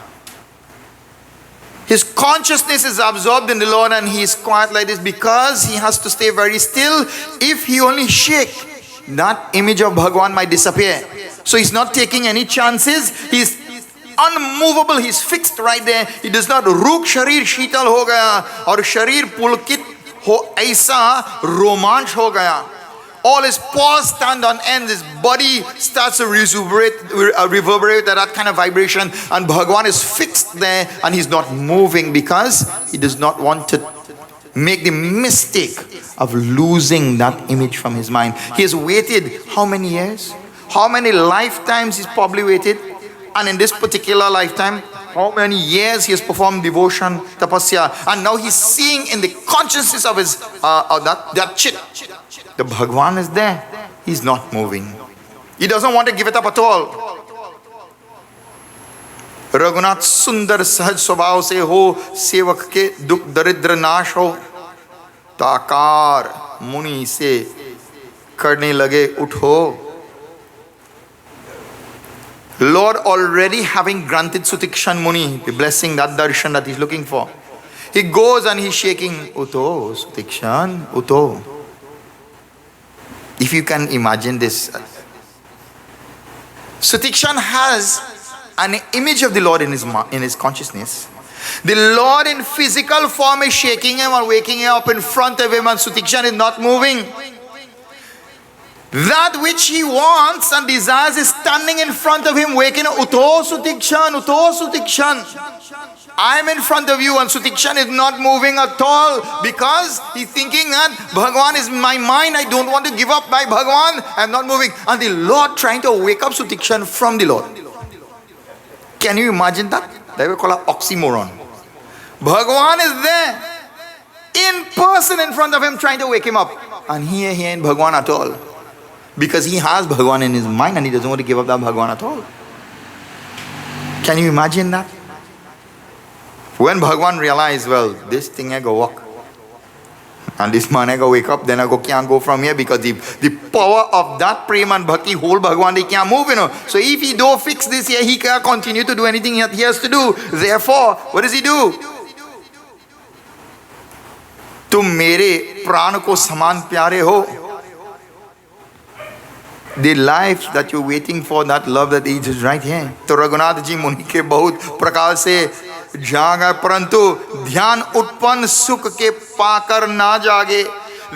His consciousness is absorbed in the Lord and he is quiet like this because he has to stay very still. If he only shake, that image of Bhagavan might disappear. So he's not taking any chances. He's unmovable. He's fixed right there. He does not ruk sharir sheetal ho gaya or sharir pulkit ho aisa romanch ho gaya. All his pores stand on end. His body starts to reverberate that kind of vibration. And Bhagavan is fixed there and he's not moving because he does not want to make the mistake of losing that image from his mind. He has waited how many years? How many lifetimes he's probably waited? And in this particular lifetime, how many years he has performed devotion, tapasya, and now he's seeing in the consciousness of his that chit. The Bhagavan is there. He's not moving. He doesn't want to give it up at all. Raghunath Sundar Sahaj Swabhav se ho, sevak ke dukh daridra nash ho. Takar Muni se karne lage utho. Lord already having granted Sutikshan Muni the blessing, that darshan that he's looking for. He goes and he's shaking, Uto, Sutikshan, Uto. If you can imagine this, Sutikshan has an image of the Lord in his consciousness. The Lord in physical form is shaking him or waking him up in front of him, and Sutikshan is not moving. That which he wants and desires is standing in front of him, waking up. Uto Sutikshan, Uto Sutikshan. I am in front of you, and Sutikshan is not moving at all because he's thinking that Bhagwan is my mind. I don't want to give up my Bhagwan. I'm not moving. And the Lord trying to wake up Sutikshan from the Lord. Can you imagine that? That we call an oxymoron. Bhagwan is there in person in front of him trying to wake him up. And he ain't Bhagwan at all. Because he has Bhagwan in his mind and he doesn't want to give up that Bhagwan at all. Can you imagine that? When Bhagwan realized, well, this thing I go walk. And this man I go wake up, then I go can't go from here because the power of that prema and bhakti whole Bhagwan, they can't move, So if he don't fix this here, he can't continue to do anything he has to do. Therefore, what does he do? तुम मेरे प्राण को समान प्यारे हो. The life that you're waiting for, that love that is right here. तो रघुनाथ जी मुनि के बहुत प्रकार से जागा परंतु ध्यान उत्पन्न सुख के पाकर ना जागे.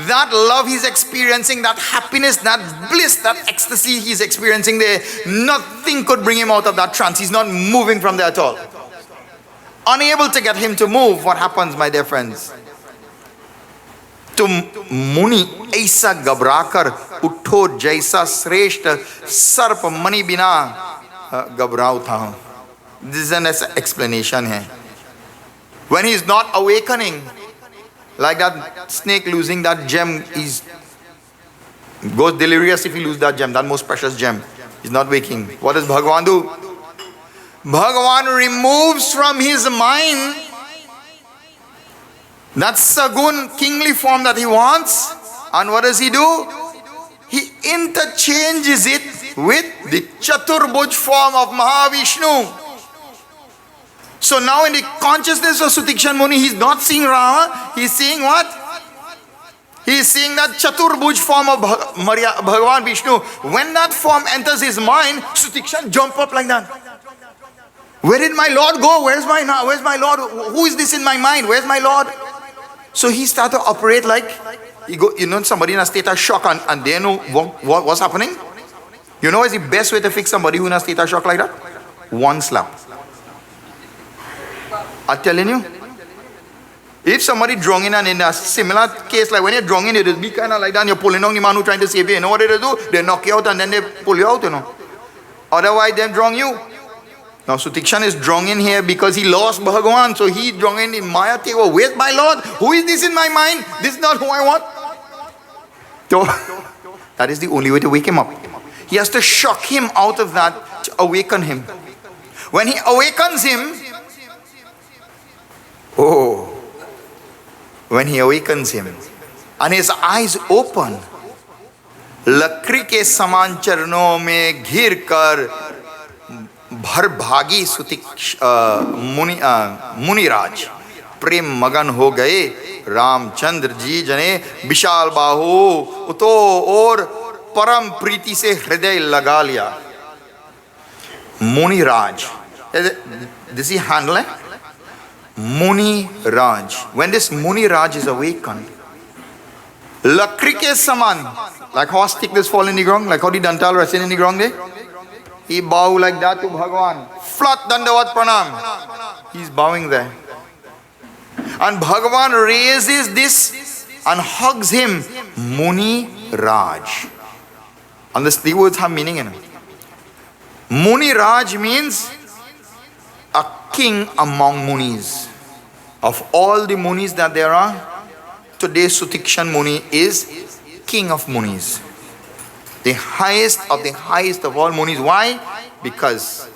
That love he's experiencing, that happiness, that bliss, that ecstasy he's experiencing there, nothing could bring him out of that trance. He's not moving from there at all. Unable to get him to move. What happens, my dear friends? तुम मुनि ऐसा घबराकर उठो जैसा श्रेष्ठ सर्प मणि बिना घबराओ था. This is an explanation here. When he is not awakening, like that snake losing that gem, he goes delirious if he loses that gem, that most precious gem. He's not waking. What does Bhagavan do? Bhagavan removes from his mind that sagun, kingly form that he wants. And what does he do? He interchanges it with the Chaturbhuj form of Mahavishnu. So now in the consciousness of Sutikshan Muni, he's not seeing Rama, he's seeing what? He's seeing that Chaturbhuj form of Bhagavan Vishnu. When that form enters his mind, Sutikshan jump up like that. Where did my Lord go? Where's my Lord? Who is this in my mind? Where's my Lord? So he started to operate like, somebody in a state of shock and they know what's happening. You know what's the best way to fix somebody who's in a state of shock like that? One slap. I'm telling you. If somebody drunk in and in a similar case, like when you're drunk in, it will be kind of like that and you're pulling down the man who's trying to save you. You know what they do? They knock you out and then they pull you out, Otherwise, they're drunk you. Now, Sutikshan is drunk in here because he lost Bhagavan. So he drunk in Maya. Where's my Lord? Who is this in my mind? This is not who I want. So, that is the only way to wake him up. He has to shock him out of that to awaken him. When he awakens him, when he awakens him and his eyes open, लकड़ी के समान चरणों में घिर कर भर भागी मुनिराज प्रेम मगन हो गए. रामचंद्र जी जने विशाल बाहु तो और परम प्रीति से हृदय लगा लिया. मुनिराज, this is handle. Muniraj. When this Muniraj is awakened, lakri ke saman, like how stick this fall in the ground, like how the dantal resting in the ground there, he bow like that to Bhagavan. Flat dandavat pranam. He's bowing there. And Bhagavan raises this and hugs him. Muniraj. And the words have meaning in it. Muniraj means a king among munis. Of all the munis that there are, today Sutikshan Muni is king of munis. The highest of all munis. Why? Because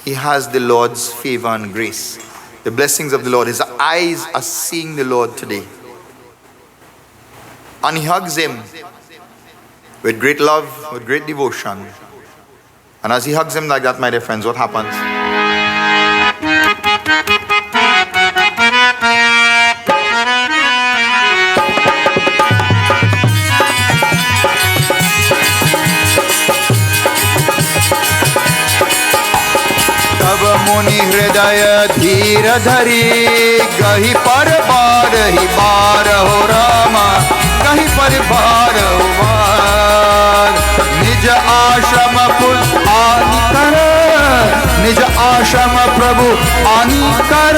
he has the Lord's favor and grace. The blessings of the Lord. His eyes are seeing the Lord today. And he hugs him with great love, with great devotion. And as he hugs him like that, my dear friends, what happens? तब मुनि हृदय धीर धरी, गही पर बार ही बार हो रामा, गही पर बार हो बार। निज आश्रम पुर आनि कर, निज आश्रम प्रभु आनि कर,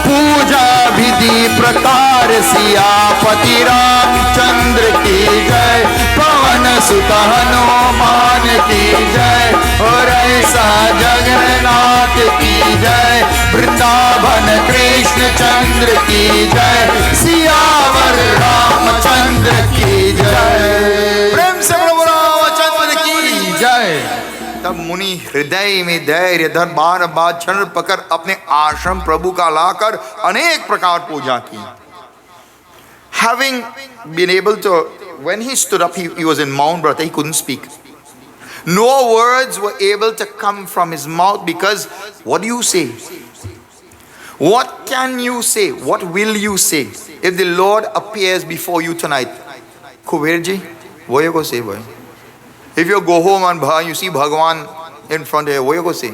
पूजा विधि प्रकार सियापति रामचंद्र की जय, पवन सुत हनुमान की जय, और ऐसा जगन्नाथ की जय, वृंदावन कृष्ण चंद्र की जय, सियावर रामचंद्र की जय। प्रेम से प्रभु रामचंद्र की जय। तब मुनि हृदय में धैर्य धर बार बार क्षण पकड़ अपने आश्रम प्रभु का लाकर अनेक प्रकार पूजा की। Having been able to, when he stood up, he was in Mount Brata, he couldn't speak. No words were able to come from his mouth because what do you say? What can you say? What will you say if the Lord appears before you tonight? Kuberji, what you go say, boy? If you go home and you see Bhagwan in front of you, what you go say?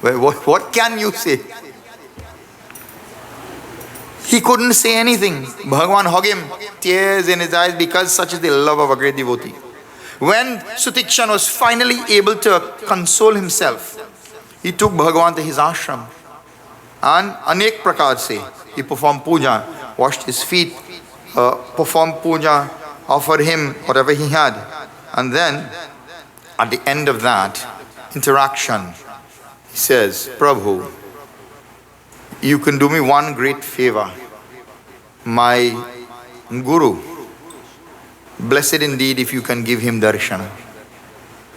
What can you say? He couldn't say anything. Bhagwan hugged him, tears in his eyes, because such is the love of a great devotee. When Sutikshan was finally able to console himself, he took Bhagwan to his ashram. And anek prakar se, he performed puja, washed his feet, performed puja, offered him whatever he had. And then, at the end of that interaction, he says, Prabhu, you can do me one great favor. My Guru, blessed indeed if you can give him darshan.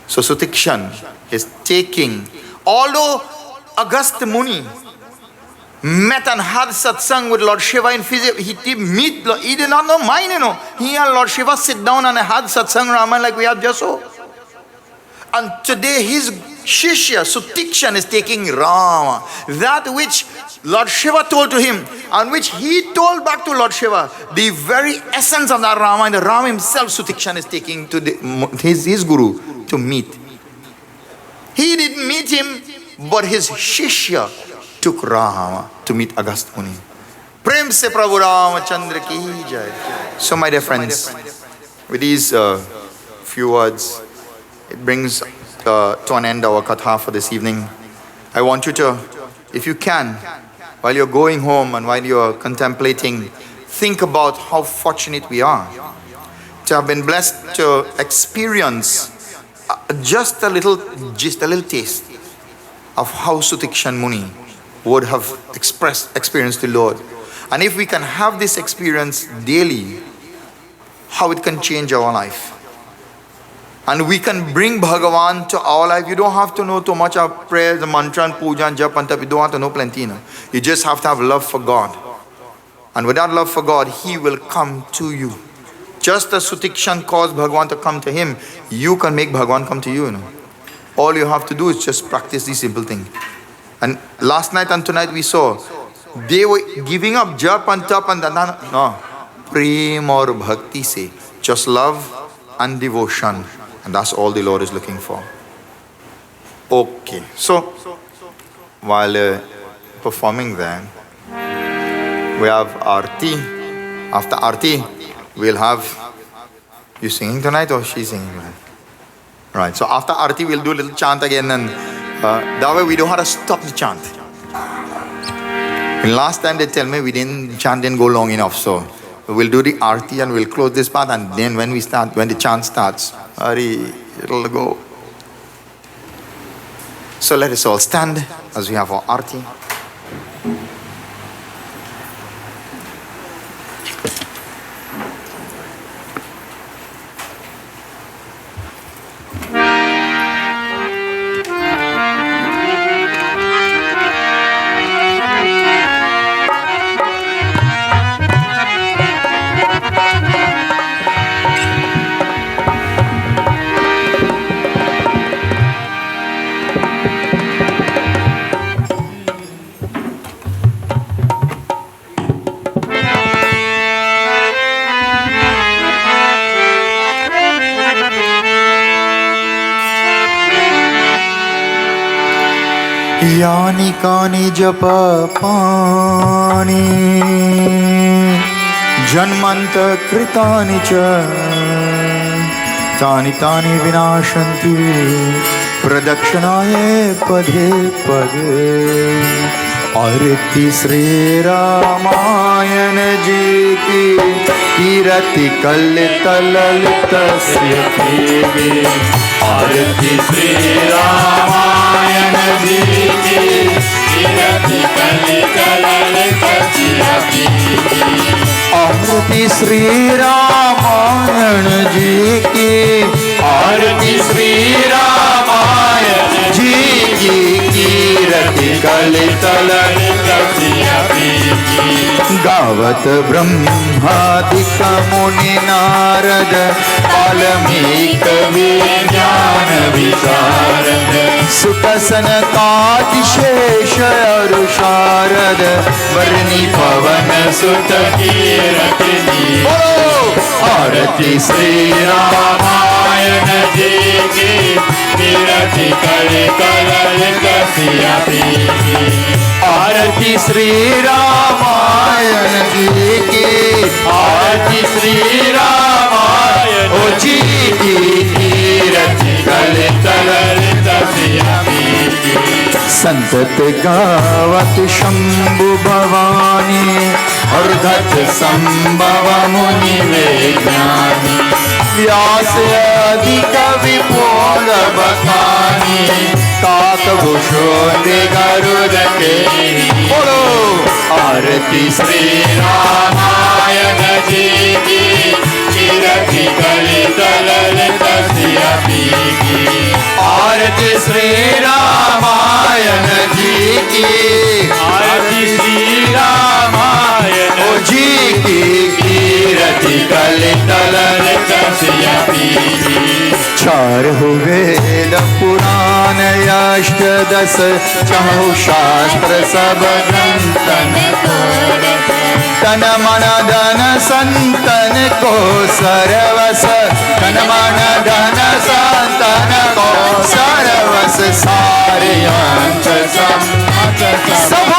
So Sutikshan is taking, although Agastya Muni met and had satsang with Lord Shiva in physics, he did not know mine, He and Lord Shiva sit down and had satsang Ramayana like we have just so. And today his Shishya, Sutikshan, is taking Rama, that which Lord Shiva told to him and which he told back to Lord Shiva, the very essence of that Rama, and the Rama himself, Sutikshan is taking to his Guru to meet. He didn't meet him, but his Shishya took Rama to meet Agastya Muni. Prem se Prabhu Ramachandra ki jai. So my dear friends, with these few words, it brings to an end our katha for this evening. I want you to, if you can, while you're going home and while you're contemplating, think about how fortunate we are to have been blessed to experience just a little taste of how Sutikshan Muni would have experienced the Lord. And if we can have this experience daily, how it can change our life. And we can bring Bhagavan to our life. You don't have to know too much of prayers, the mantra and puja and japa and tap. You don't have to know plenty. You just have to have love for God. And with that love for God, He will come to you. Just as Sutikshan caused Bhagavan to come to him, you can make Bhagavan come to you. All you have to do is just practice this simple thing. And last night and tonight we saw, they were giving up japa and tap and no. Prem or bhakti se. Just love and devotion. And that's all the Lord is looking for. Okay, so while performing there, we have Arti. After Arti, we'll have, you singing tonight or she singing tonight? Right, so after Arti, we'll do a little chant again, and that way we don't have to stop the chant. And last time they tell me chant didn't go long enough, so we'll do the Arti and we'll close this part, and then when the chant starts, it'll go. So let us all stand as we have our Arti. यानि कानि जपपानि जन्मान्तरकृतानि च तानि तानि विनाशन्ति प्रदक्षिणाय पदे पदे। आरती श्री रामायण जी की कीरति कलित ललित आरती श्री रामायण जी की कीरति कलित ललित आरती श्री रामायण जी की आरती श्री रामायण जी की कीरति कलित ललित गावत ब्रह्मादिक मुनि नारद वाल्मीक विज्ञान विशारद सुत सनकादिशेष अरु शारद वर्णि पवन सुत कीरति। आरती श्री रामायण जी की कीरति कलित ललित आरती श्री रामायण जी की आरती श्री रामायण जी की कीरति कलित ललित संतत गावत शंभु भवानी अर्धत संभव मुनि विज्ञानी व्यास आदि कवि बोल बखानी काकभूषों गरुड़ के बोलो। आरती श्री रामायण जी की कीरति कलित ललित आरती श्री रामायण जी की आरती श्री रामायण जी की कीरति कलित ललित चार वेद पुराण अष्टदश चहु शास्त्र सब ग्रंथन तन मन धन संतन को सरवस तन मन धन संतन को सरवस सारे अंश सब।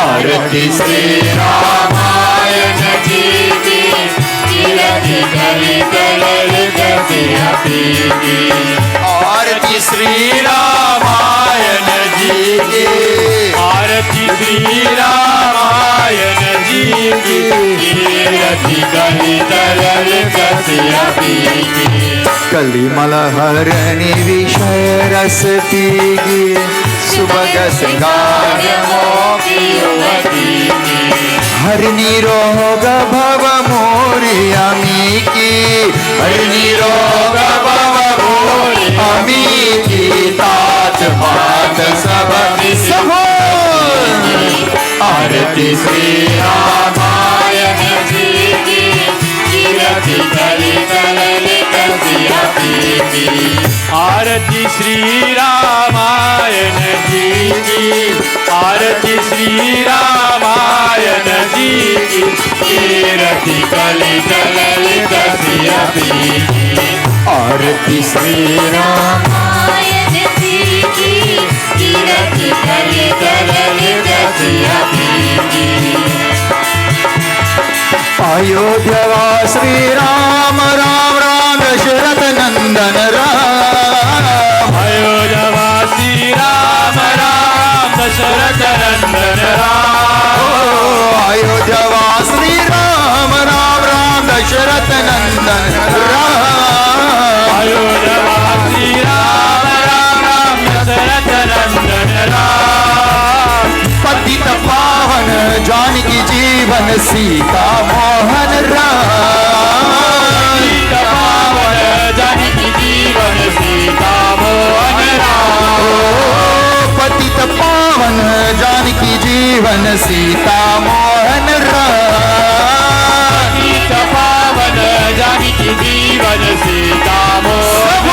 आरती श्री रामायण जी की कीरति कलित ललित आरती श्री रामायण जी की आरती श्री रामायण जी की कीरति कलित ललित कलिमल हरणी विषय रस पीगी सुभग श्रृंगार हरणी रोग भव मोरी अमी की हरणी रोग भव मोरी अमी की तात पात सब सब। आरती श्री रामायण जी की कीरति कलित ललित आरती श्री रामायण जी की आरती श्री रामायण जी की कीरति कलित ललित आरती श्री रामायण जी की कीरति कलित ललित अयोध्या श्री राम राम राम दशरथ नंदन राम अयोध्या श्री राम राम दशरथ नंदन राम अयोध्या श्री राम राम राम दशरथ नंदन राम अयोध्या श्री राम राम दशरथ नंदन राम पतित पावन जानकी जीवन सीता मोहन राम पावन जानकी जीवन सीता मोहन राम पतित पावन जानकी जीवन सीता मोहन राम पावन जानकी जीवन सीता मोहन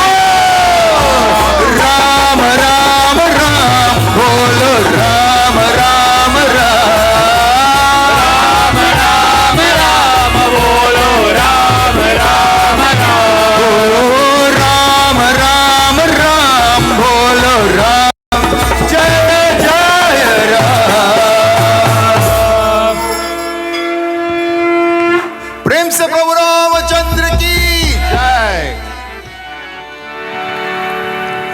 राम राम राम बोलो राम राम राम राम राम बोलो राम राम राम राम राम राम बोलो Ram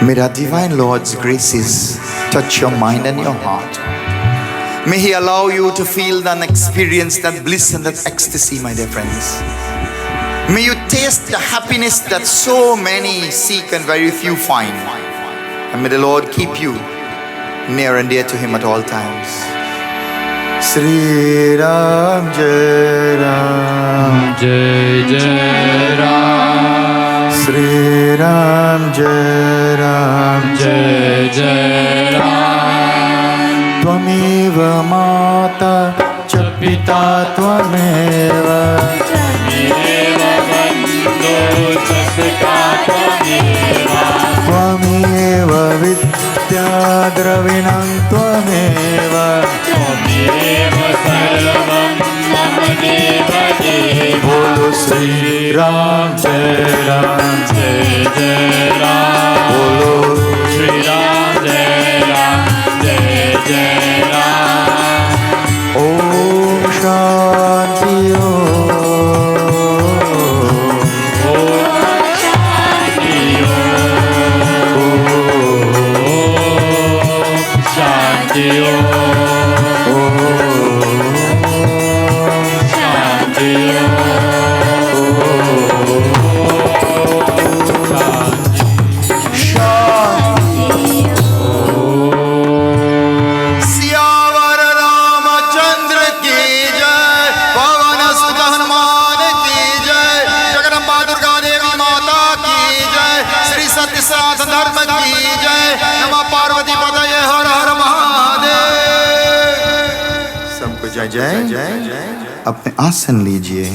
May our divine Lord's graces touch your mind and your heart. May He allow you to feel and experience that bliss and that ecstasy, my dear friends. May you taste the happiness that so many seek and very few find. And may the Lord keep you near and dear to Him at all times. Sri Ram Jai Ram Jai Jai Ram, Sri Ram Jai Ram Jai Jai Ram. Tvameva Mata cha Pita Tvameva Tvameva Vidya Dravinam Tvameva Bolo Sri Ram Jai Ram Jai Jai Ram, Bolo Shri Ram Jai Ram, Jai Jai Ram. Om Shanti Om Shanti Om, Shanti Om, Siyavar Ramchandra की जय, पवन सुत हनुमान की जय, जगदम्बा दुर्गा देवी माता की जय, श्री सत्य सनातन धर्म की जय, नमः पार्वती पतये हर हर महादेव। सबको जय जय। अपने आसन लीजिए।